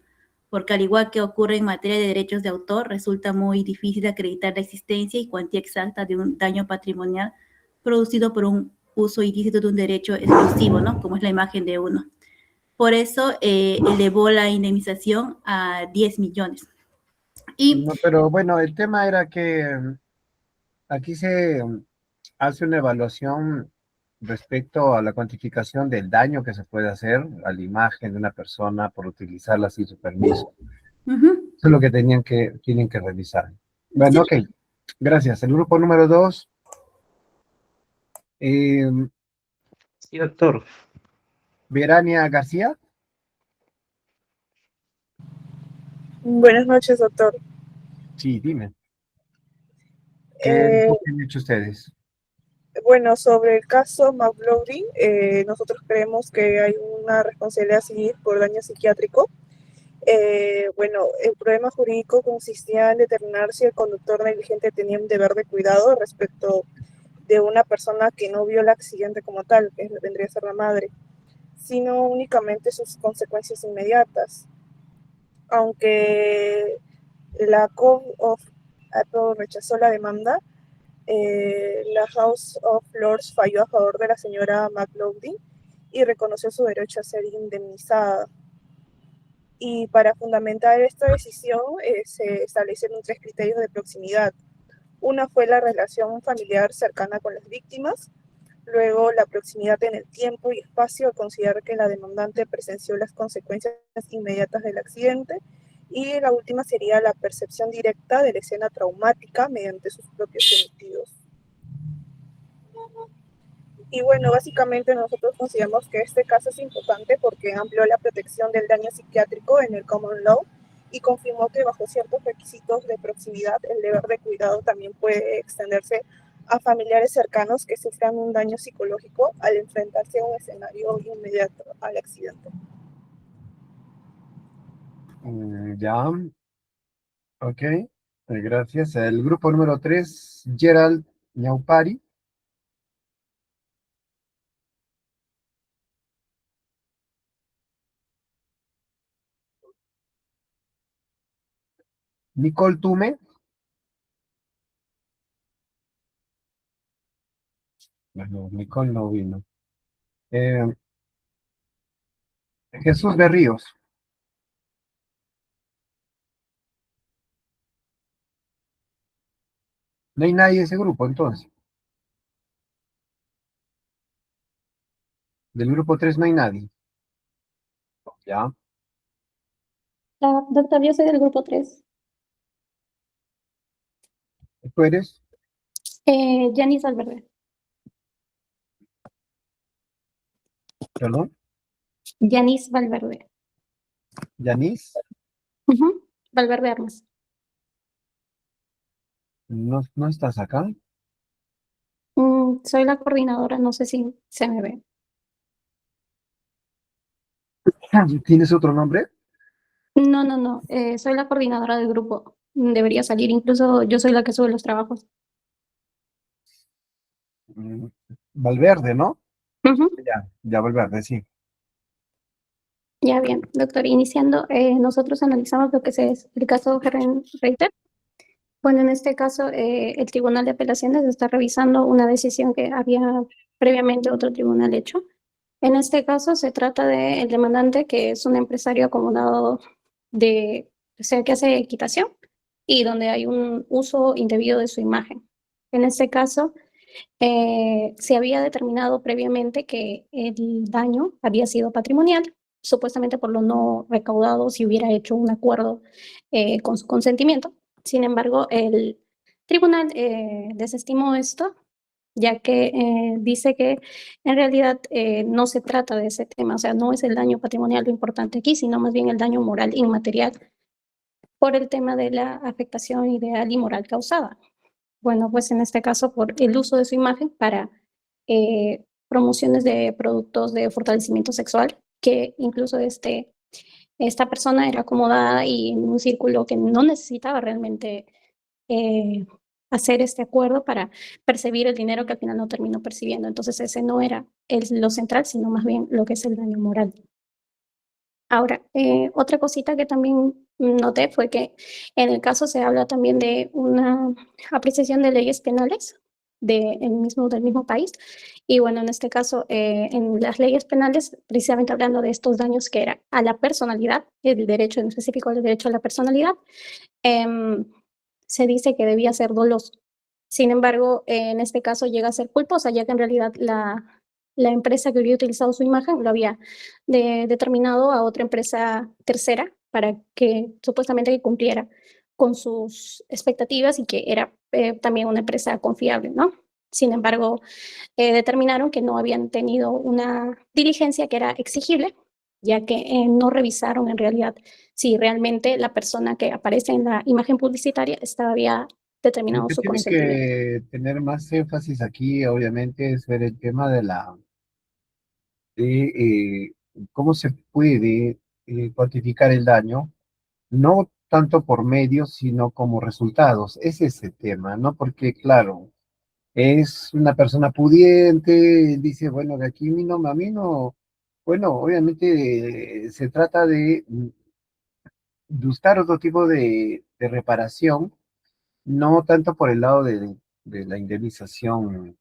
porque al igual que ocurre en materia de derechos de autor, resulta muy difícil acreditar la existencia y cuantía exacta de un daño patrimonial producido por un uso ilícito de un derecho exclusivo, ¿no? Como es la imagen de uno. Por eso elevó la indemnización a 10 millones. Y No, pero bueno, el tema era que aquí se hace una evaluación respecto a la cuantificación del daño que se puede hacer a la imagen de una persona por utilizarla sin su permiso. Eso es lo que tienen que revisar. Bueno, ok. Gracias. El grupo número 2. Sí, doctor. Verania García. Buenas noches, doctor. Sí, dime. ¿Qué han hecho ustedes? Bueno, sobre el caso McLaurin, nosotros creemos que hay una responsabilidad civil por daño psiquiátrico. Bueno, el problema jurídico consistía en determinar si el conductor negligente tenía un deber de cuidado respecto de una persona que no vio el accidente como tal, que vendría a ser la madre. sino únicamente sus consecuencias inmediatas. Aunque la Court of Appeal rechazó la demanda, la House of Lords falló a favor de la señora McLaughlin y reconoció su derecho a ser indemnizada. Y para fundamentar esta decisión se establecieron 3 criterios de proximidad. Una fue la relación familiar cercana con las víctimas, luego la proximidad en el tiempo y espacio al considerar que la demandante presenció las consecuencias inmediatas del accidente, y la última sería la percepción directa de la escena traumática mediante sus propios sentidos. Y bueno, básicamente nosotros consideramos que este caso es importante porque amplió la protección del daño psiquiátrico en el common law y confirmó que bajo ciertos requisitos de proximidad el deber de cuidado también puede extenderse a familiares cercanos que sufran un daño psicológico al enfrentarse a un escenario inmediato al accidente. Ya, ok, gracias. El grupo número 3, Gerald Ñaupari. Nicole Tume. Bueno, Nicole no vino. Jesús Berríos. No hay nadie de ese grupo, entonces. Del grupo 3 no hay nadie. Ya. Doctor, yo soy del grupo 3. ¿Tú eres? Yanis Valverde. ¿Perdón? Yanis Valverde. ¿Yanis? Valverde Armas. ¿No estás acá? Soy la coordinadora, no sé si se me ve. ¿Tienes otro nombre? No, soy la coordinadora del grupo. Debería salir, incluso yo soy la que sube los trabajos. Valverde, ¿no? Ujú. Ya Valverde, sí. Ya bien, doctor, iniciando, nosotros analizamos lo que es el caso Herren Reiter. Bueno, en este caso, el Tribunal de Apelaciones está revisando una decisión que había previamente otro tribunal hecho. En este caso, se trata del demandante, que es un empresario acomodado o sea, que hace equitación y donde hay un uso indebido de su imagen. En este caso, se había determinado previamente que el daño había sido patrimonial, supuestamente por lo no recaudado si hubiera hecho un acuerdo con su consentimiento. Sin embargo, el tribunal desestimó esto, ya que dice que en realidad no se trata de ese tema, o sea, no es el daño patrimonial lo importante aquí, sino más bien el daño moral inmaterial por el tema de la afectación ideal y moral causada. Bueno, pues en este caso por el uso de su imagen para promociones de productos de fortalecimiento sexual, que incluso esta persona era acomodada y en un círculo que no necesitaba realmente hacer este acuerdo para percibir el dinero que al final no terminó percibiendo. Entonces ese no era lo central, sino más bien lo que es el daño moral. Ahora, otra cosita que también noté fue que en el caso se habla también de una apreciación de leyes penales del mismo país. Y bueno, en este caso, en las leyes penales, precisamente hablando de estos daños que era a la personalidad, el derecho en específico, el derecho a la personalidad, se dice que debía ser doloso. Sin embargo, en este caso llega a ser culposa, ya que en realidad la empresa que había utilizado su imagen lo había determinado a otra empresa tercera para que supuestamente que cumpliera con sus expectativas y que era también una empresa confiable, ¿no? Sin embargo, determinaron que no habían tenido una diligencia que era exigible, ya que no revisaron en realidad si realmente la persona que aparece en la imagen publicitaria había Lo determinado que su tienen consentimiento. que tener más énfasis aquí, obviamente, es ver el tema de cómo se puede cuantificar el daño, no tanto por medios, sino como resultados. Es ese tema, ¿no? Porque, claro, es una persona pudiente, dice, bueno, de aquí a mí no Bueno, obviamente se trata de buscar otro tipo de reparación, no tanto por el lado de la indemnización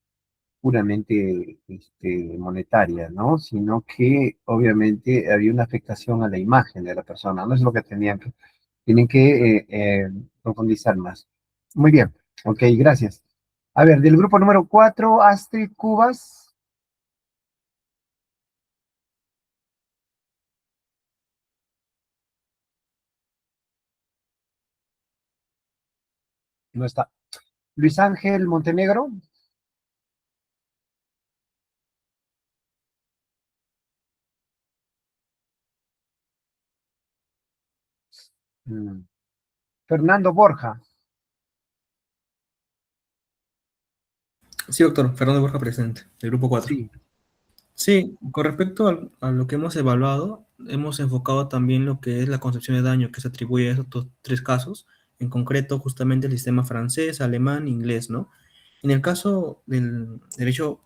puramente monetaria, ¿no? Sino que obviamente había una afectación a la imagen de la persona, no es lo que tienen que profundizar más. Muy bien, ok, gracias. A ver, del grupo número 4, Astrid Cubas. No está. Luis Ángel Montenegro. Mm. Fernando Borja. Sí, doctor. Fernando Borja presente, del grupo 4. Sí. Sí, con respecto a lo que hemos evaluado, hemos enfocado también lo que es la concepción de daño que se atribuye a estos tres casos, en concreto justamente el sistema francés, alemán, inglés, ¿no? En el caso del derecho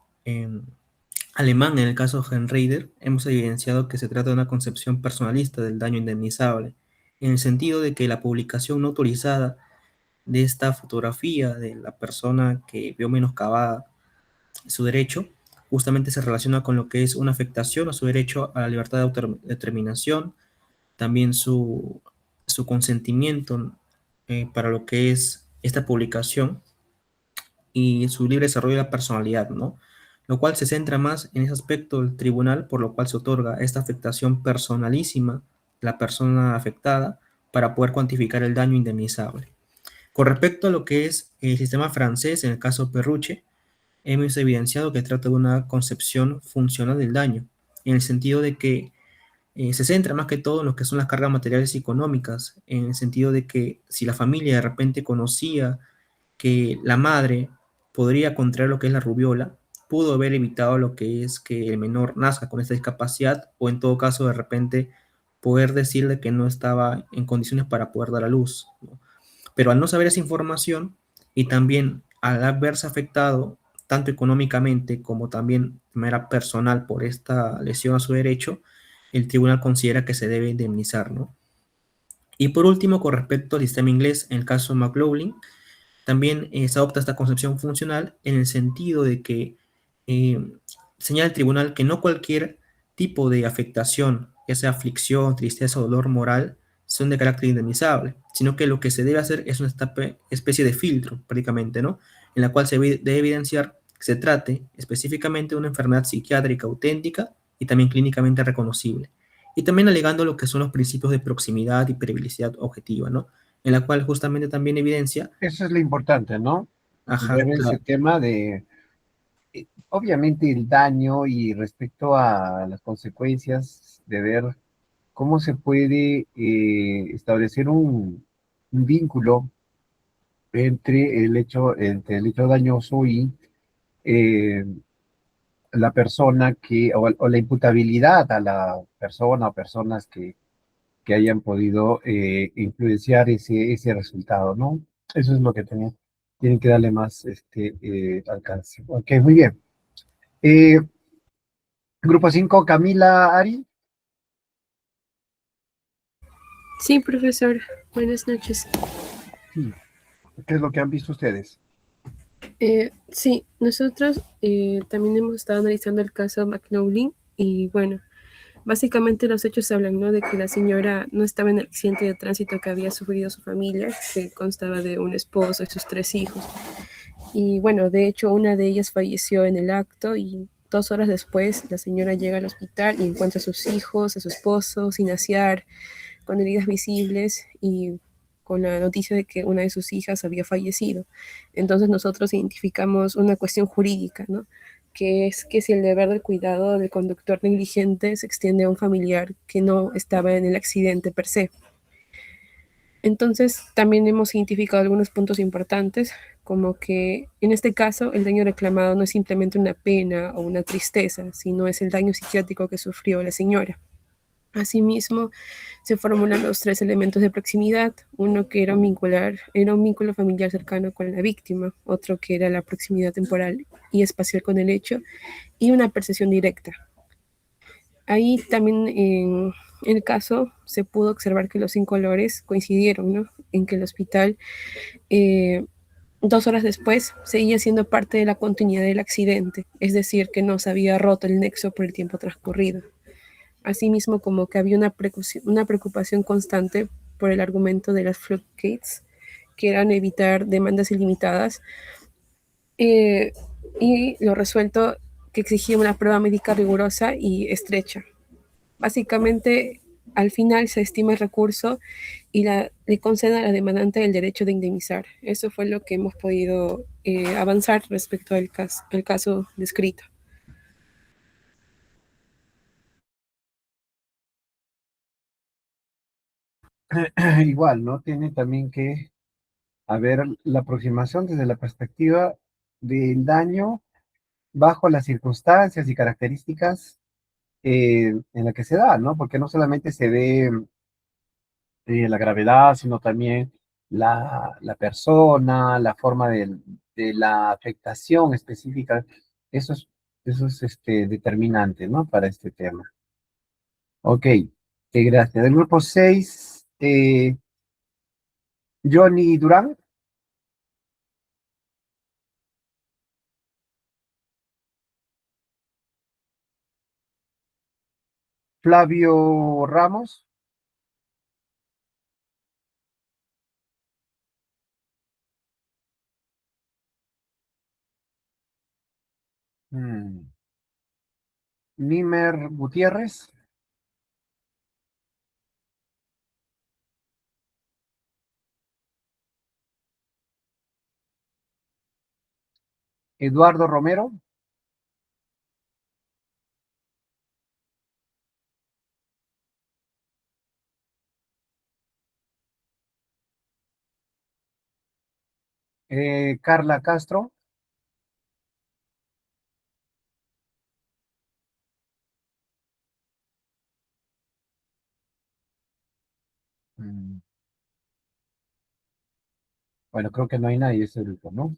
alemán, en el caso Henreider, hemos evidenciado que se trata de una concepción personalista del daño indemnizable, en el sentido de que la publicación no autorizada de esta fotografía de la persona que vio menoscabada su derecho, justamente se relaciona con lo que es una afectación a su derecho a la libertad de autodeterminación, también su consentimiento para lo que es esta publicación y su libre desarrollo de la personalidad, ¿no? Lo cual se centra más en ese aspecto del tribunal, por lo cual se otorga esta afectación personalísima de la persona afectada para poder cuantificar el daño indemnizable. Con respecto a lo que es el sistema francés, en el caso Perruche, hemos evidenciado que trata de una concepción funcional del daño, en el sentido de que se centra más que todo en lo que son las cargas materiales y económicas, en el sentido de que si la familia de repente conocía que la madre podría contraer lo que es la rubiola, pudo haber evitado lo que es que el menor nazca con esta discapacidad, o en todo caso de repente poder decirle que no estaba en condiciones para poder dar a luz, ¿no? Pero al no saber esa información y también al haberse afectado tanto económicamente como también de manera personal por esta lesión a su derecho, el tribunal considera que se debe indemnizar, ¿no? Y por último, con respecto al sistema inglés, en el caso McLaughlin, también se adopta esta concepción funcional en el sentido de que señala el tribunal que no cualquier tipo de afectación, ya sea aflicción, tristeza o dolor moral, son de carácter indemnizable, sino que lo que se debe hacer es una especie de filtro, prácticamente, ¿no? En la cual se debe evidenciar que se trate específicamente de una enfermedad psiquiátrica auténtica y también clínicamente reconocible. Y también alegando lo que son los principios de proximidad y previsibilidad objetiva, ¿no? En la cual justamente también evidencia. Eso es lo importante, ¿no? Ajá, Ver ese claro. tema de, obviamente, el daño y respecto a las consecuencias de ver cómo se puede establecer un vínculo entre el hecho dañoso y eh, la persona o la imputabilidad a la persona o personas que hayan podido influenciar ese resultado, ¿no? Eso es lo que tienen que darle más alcance. Ok, muy bien. Grupo 5, Camila Ari. Sí, profesor. Buenas noches. Sí. ¿Qué es lo que han visto ustedes? Sí, nosotros también hemos estado analizando el caso McLaughlin y bueno, básicamente los hechos hablan, ¿no? De que la señora no estaba en el accidente de tránsito que había sufrido su familia, que constaba de un esposo y sus 3 hijos. Y bueno, de hecho, una de ellas falleció en el acto y 2 horas después la señora llega al hospital y encuentra a sus hijos, a su esposo, sin asear, con heridas visibles y con la noticia de que una de sus hijas había fallecido. Entonces nosotros identificamos una cuestión jurídica, ¿no? Que es que si el deber del cuidado del conductor negligente se extiende a un familiar que no estaba en el accidente per se. Entonces también hemos identificado algunos puntos importantes, como que en este caso el daño reclamado no es simplemente una pena o una tristeza, sino es el daño psiquiátrico que sufrió la señora. Asimismo, se formulan los 3 elementos de proximidad, uno que era un vínculo familiar cercano con la víctima, otro que era la proximidad temporal y espacial con el hecho, y una percepción directa. Ahí también en el caso se pudo observar que los 5 olores coincidieron, ¿no? En que el hospital 2 horas después seguía siendo parte de la continuidad del accidente, es decir, que no se había roto el nexo por el tiempo transcurrido. Asimismo, como que había una preocupación constante por el argumento de las floodgates, que eran evitar demandas ilimitadas, y lo resuelto que exigía una prueba médica rigurosa y estrecha. Básicamente, al final se estima el recurso y le concede a la demandante el derecho de indemnizar. Eso fue lo que hemos podido avanzar respecto al caso descrito. Igual, ¿no? Tiene también que haber la aproximación desde la perspectiva del daño bajo las circunstancias y características en la que se da, ¿no? Porque no solamente se ve la gravedad, sino también la persona, la forma de la afectación específica. Eso es determinante, ¿no? Para este tema. Ok, gracias. Del grupo 6, Johnny Durán. Flavio Ramos. Nimer Gutiérrez. Eduardo Romero. Carla Castro. Bueno, creo que no hay nadie de ese grupo, ¿no?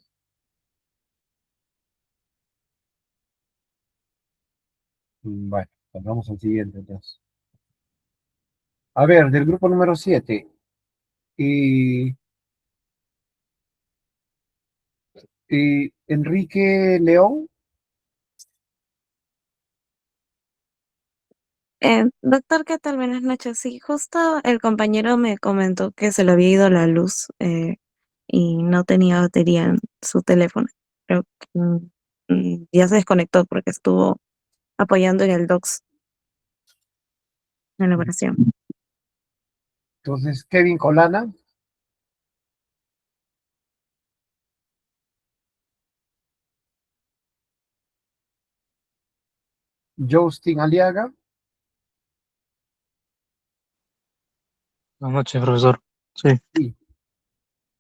Bueno, pues vamos al siguiente entonces. A ver, del grupo número 7. Enrique León. Doctor, ¿qué tal? Buenas noches. Sí, justo el compañero me comentó que se le había ido la luz y no tenía batería en su teléfono. Creo que ya se desconectó porque estuvo apoyando en el docs en la operación. Entonces, Kevin Colana. Justin Aliaga. Buenas noches, profesor. Sí. Sí.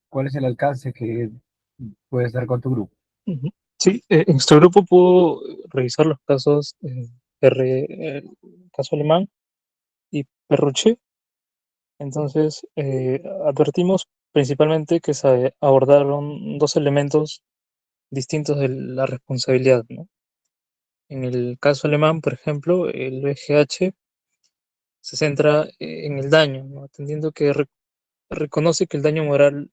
¿Cuál es el alcance que puedes dar con tu grupo? Ujú. Sí, en nuestro grupo pudo revisar los casos el caso alemán y Perruche. Entonces, advertimos principalmente que se abordaron dos elementos distintos de la responsabilidad, ¿no? En el caso alemán, por ejemplo, el BGH se centra en el daño, ¿no? Atendiendo que reconoce que el daño moral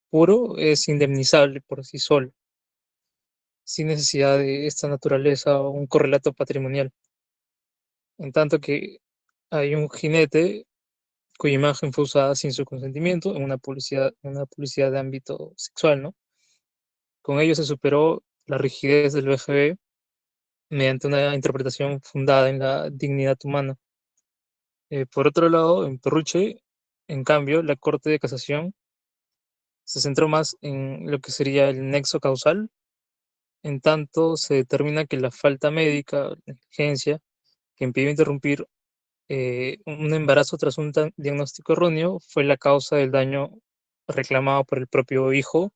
puro es indemnizable por sí solo, sin necesidad de esta naturaleza o un correlato patrimonial. En tanto que hay un jinete cuya imagen fue usada sin su consentimiento en una publicidad de ámbito sexual, ¿no? Con ello se superó la rigidez del BGB mediante una interpretación fundada en la dignidad humana. Por otro lado, en Perruche, en cambio, la Corte de Casación se centró más en lo que sería el nexo causal, en tanto se determina que la falta médica, negligencia, que impidió interrumpir un embarazo tras un diagnóstico erróneo fue la causa del daño reclamado por el propio hijo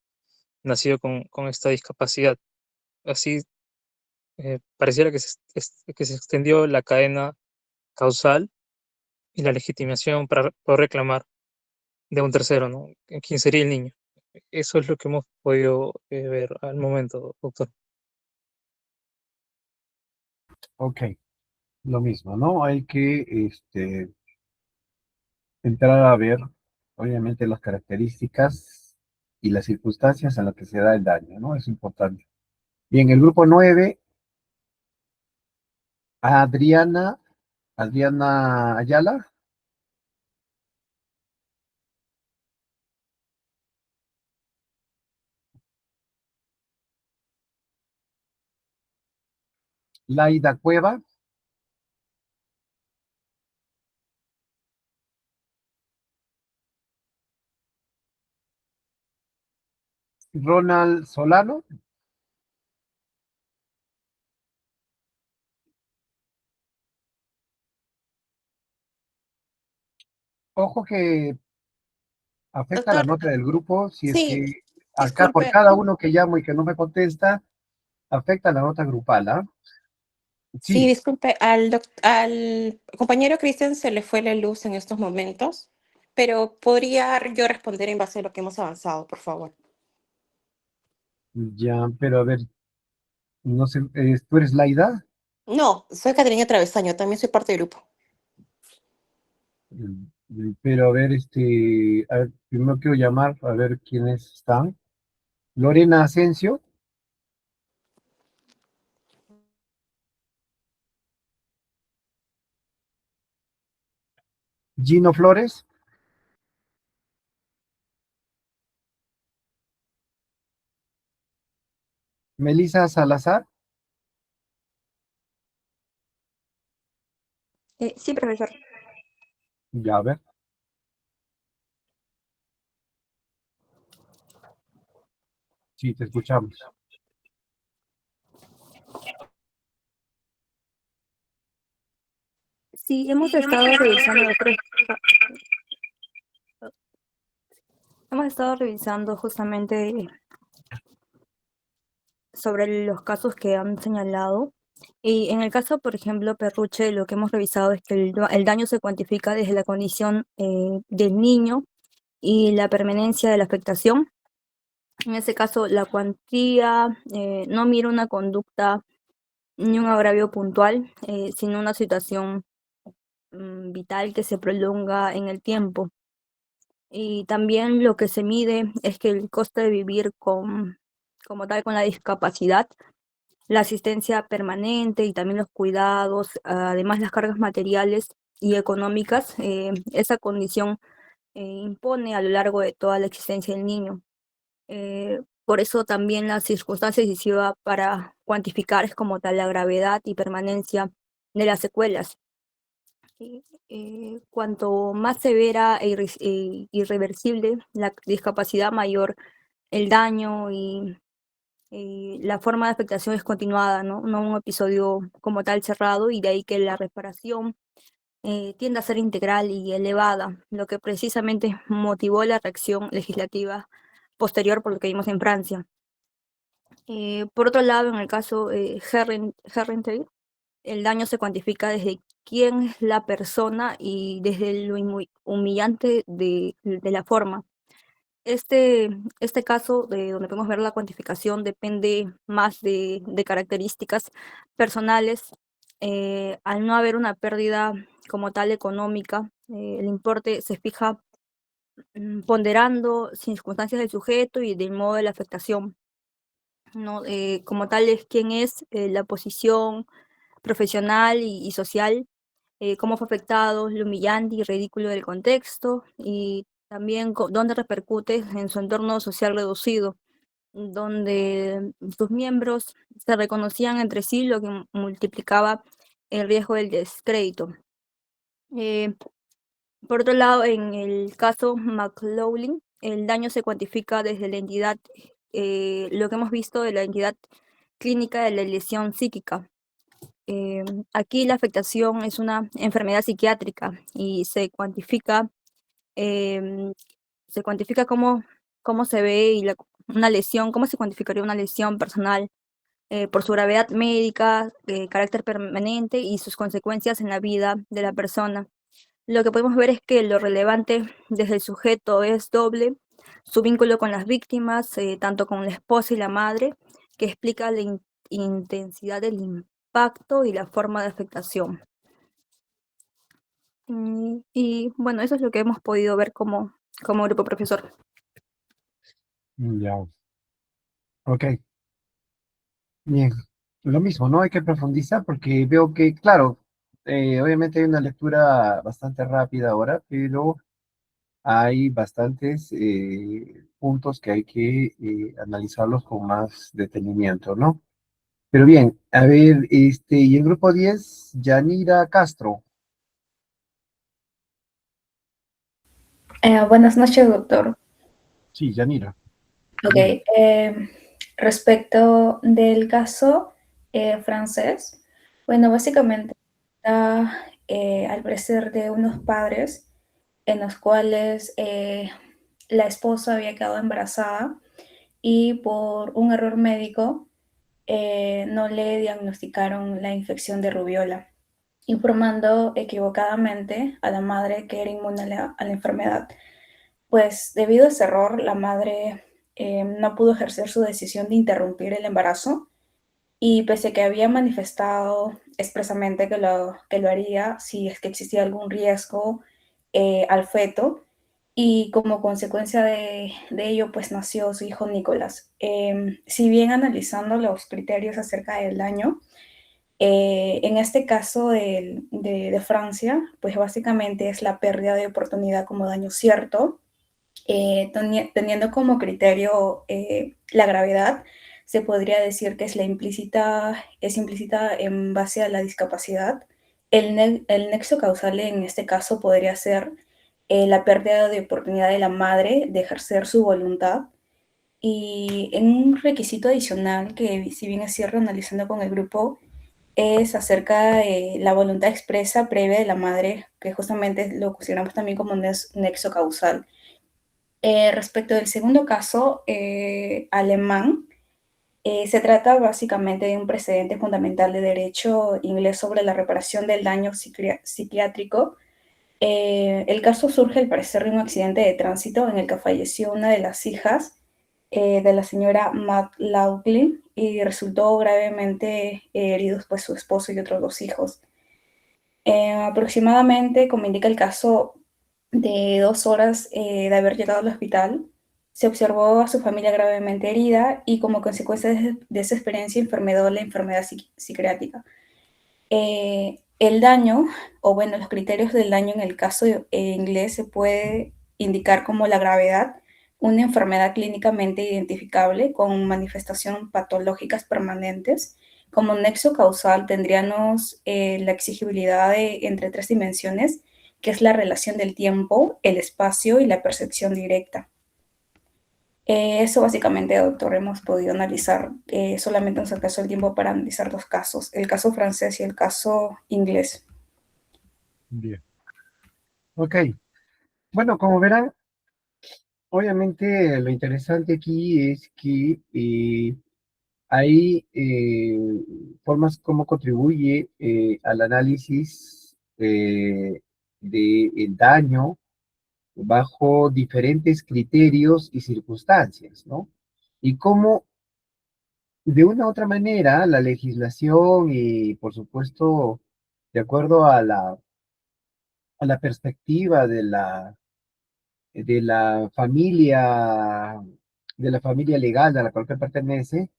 nacido con esta discapacidad. Así, pareciera que se extendió la cadena causal y la legitimación para poder reclamar de un tercero, ¿no? ¿Quién sería el niño? Eso es lo que hemos podido ver al momento, doctor. Ok. lo mismo, ¿no? Hay que entrar a ver, obviamente, las características y las circunstancias en las que se da el daño, ¿no? Es importante. Bien, el grupo 9, Adriana Ayala, Laida Cueva, Ronald Solano, ojo que afecta la Doctor, nota del grupo si es sí, que acá por disculpe. cada uno que llamo y que no me contesta, afecta la nota grupal, ¿ah? Sí, Sí, disculpe, al compañero Cristian se le fue la luz en estos momentos, pero podría yo responder en base a lo que hemos avanzado, por favor. ya, pero a ver, no sé, ¿tú eres Laida? No, soy Caterina Travesaño, también soy parte del grupo. Pero a ver, a ver, primero quiero llamar a ver quiénes están. Lorena Asensio, Gino Flores, Melissa Salazar, Sí, profesor. ya, a ver, sí, te escuchamos. Sí, hemos estado revisando justamente sobre los casos que han señalado. Y en el caso, por ejemplo, Perruche, lo que hemos revisado es que el daño se cuantifica desde la condición del niño y la permanencia de la afectación. En ese caso, la cuantía no mira una conducta ni un agravio puntual, sino una situación vital que se prolonga en el tiempo. Y también lo que se mide es que el coste de vivir como tal con la discapacidad, la asistencia permanente y también los cuidados, además las cargas materiales y económicas, esa condición impone a lo largo de toda la existencia del niño. Por eso también la circunstancia decisiva para cuantificar es como tal la gravedad y permanencia de las secuelas. Cuanto más severa e irreversible la discapacidad, mayor el daño y la forma de afectación es continuada, ¿no? No un episodio como tal cerrado, y de ahí que la reparación tiende a ser integral y elevada, lo que precisamente motivó la reacción legislativa posterior por lo que vimos en Francia. Por otro lado, en el caso Herrenteil, el daño se cuantifica desde quién es la persona y desde lo humillante de la forma. Este caso, de donde podemos ver la cuantificación, depende más de características personales. Al no haber una pérdida como tal económica, el importe se fija ponderando circunstancias del sujeto y del modo de la afectación, ¿no? Como tal es quién es, la posición profesional y social, cómo fue afectado, lo humillante y ridículo del contexto, y también dónde repercute en su entorno social reducido, donde sus miembros se reconocían entre sí, lo que multiplicaba el riesgo del descrédito. Por otro lado, en el caso McLaughlin, el daño se cuantifica desde la entidad, lo que hemos visto de la entidad clínica de la lesión psíquica. Aquí la afectación es una enfermedad psiquiátrica y se cuantifica cómo se ve y una lesión, cómo se cuantificaría una lesión personal por su gravedad médica, carácter permanente y sus consecuencias en la vida de la persona. Lo que podemos ver es que lo relevante desde el sujeto es doble: su vínculo con las víctimas, tanto con la esposa y la madre, que explica la intensidad del impacto y la forma de afectación. Y bueno, eso es lo que hemos podido ver como grupo profesor. Ya, ok, bien. Lo mismo, ¿no? Hay que profundizar porque veo que, claro, obviamente hay una lectura bastante rápida ahora, pero hay bastantes puntos que hay que analizarlos con más detenimiento, ¿no? Pero bien, a ver, y el grupo 10, Yanira Castro. Buenas noches, doctor. Sí, Yanira. Ok, Dime. respecto del caso francés, bueno, básicamente está al parecer de unos padres en los cuales la esposa había quedado embarazada y por un error médico no le diagnosticaron la infección de rubiola, informando equivocadamente a la madre que era inmune a la enfermedad. Pues debido a ese error, la madre no pudo ejercer su decisión de interrumpir el embarazo y pese a que había manifestado expresamente que lo haría si es que existía algún riesgo al feto, y como consecuencia de ello, pues nació su hijo Nicolás. Si bien analizando los criterios acerca del daño, en este caso de Francia, pues básicamente es la pérdida de oportunidad como daño cierto, teniendo como criterio la gravedad, se podría decir que es implícita en base a la discapacidad. El nexo causal en este caso podría ser la pérdida de oportunidad de la madre de ejercer su voluntad. Y en un requisito adicional que, si bien es cierto, analizando con el grupo, es acerca de la voluntad expresa previa de la madre, que justamente lo consideramos también como nexo causal. Respecto del segundo caso alemán, se trata básicamente de un precedente fundamental de derecho inglés sobre la reparación del daño psiquiátrico. El caso surge al parecer de un accidente de tránsito en el que falleció una de las hijas de la señora McLaughlin y resultó gravemente heridos pues su esposo y otros dos hijos. Aproximadamente, como indica el caso, de 2 horas de haber llegado al hospital, se observó a su familia gravemente herida y como consecuencia de esa experiencia enfermedó la enfermedad psiquiátrica. El daño, o bueno, los criterios del daño en el caso inglés se puede indicar como la gravedad, una enfermedad clínicamente identificable con manifestaciones patológicas permanentes. Como nexo causal tendríamos la exigibilidad entre 3 dimensiones, que es la relación del tiempo, el espacio y la percepción directa. Eso básicamente, doctor, hemos podido analizar, solamente nos alcanzó el tiempo para analizar 2 casos, el caso francés y el caso inglés. Bien. Ok. Bueno, como verán, obviamente lo interesante aquí es que hay formas como contribuye al análisis del daño bajo diferentes criterios y circunstancias, ¿no? Y cómo de una u otra manera la legislación y por supuesto de acuerdo a la perspectiva de la familia, de la familia legal a la cual pertenece,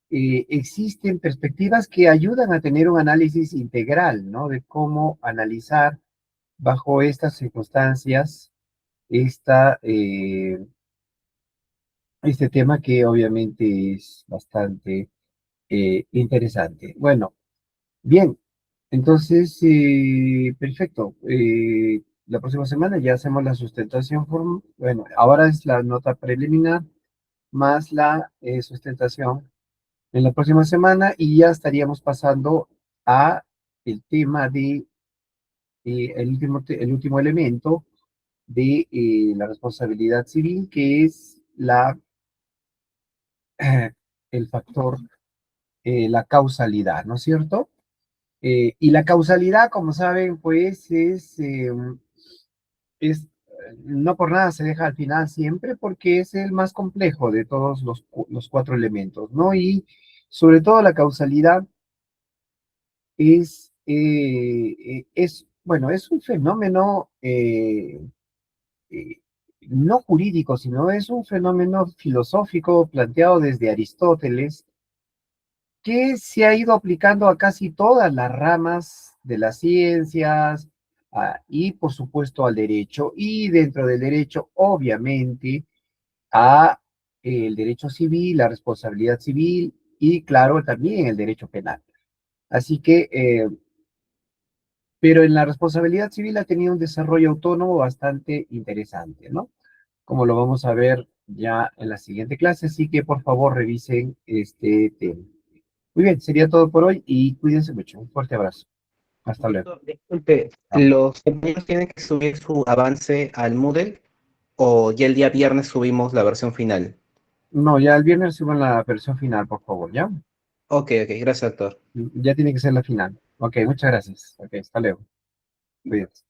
existen perspectivas que ayudan a tener un análisis integral, ¿no? De cómo analizar bajo estas circunstancias esta, este tema que obviamente es bastante interesante. Bueno, bien, entonces, perfecto. La próxima semana ya hacemos la sustentación bueno, ahora es la nota preliminar más la sustentación en la próxima semana y ya estaríamos pasando a el tema de el último elemento de la responsabilidad civil, que es el factor, la causalidad, ¿no es cierto? Y la causalidad, como saben, pues no por nada se deja al final siempre, porque es el más complejo de todos los 4 elementos, ¿no? Y sobre todo la causalidad es, bueno, es un fenómeno eh, no jurídico, sino es un fenómeno filosófico planteado desde Aristóteles, que se ha ido aplicando a casi todas las ramas de las ciencias, y por supuesto al derecho, y dentro del derecho, obviamente, a el derecho civil, la responsabilidad civil y, claro, también el derecho penal. Así que, pero en la responsabilidad civil ha tenido un desarrollo autónomo bastante interesante, ¿no? Como lo vamos a ver ya en la siguiente clase, así que por favor revisen este tema. Muy bien, sería todo por hoy y cuídense mucho. Un fuerte abrazo. Hasta luego. Disculpe, ¿los compañeros tienen que subir su avance al Moodle o ya el día viernes subimos la versión final? No, ya el viernes suban la versión final, por favor, ¿ya? Ok, gracias, doctor. Ya tiene que ser la final. Ok, muchas gracias. Ok, hasta luego. Cuídense.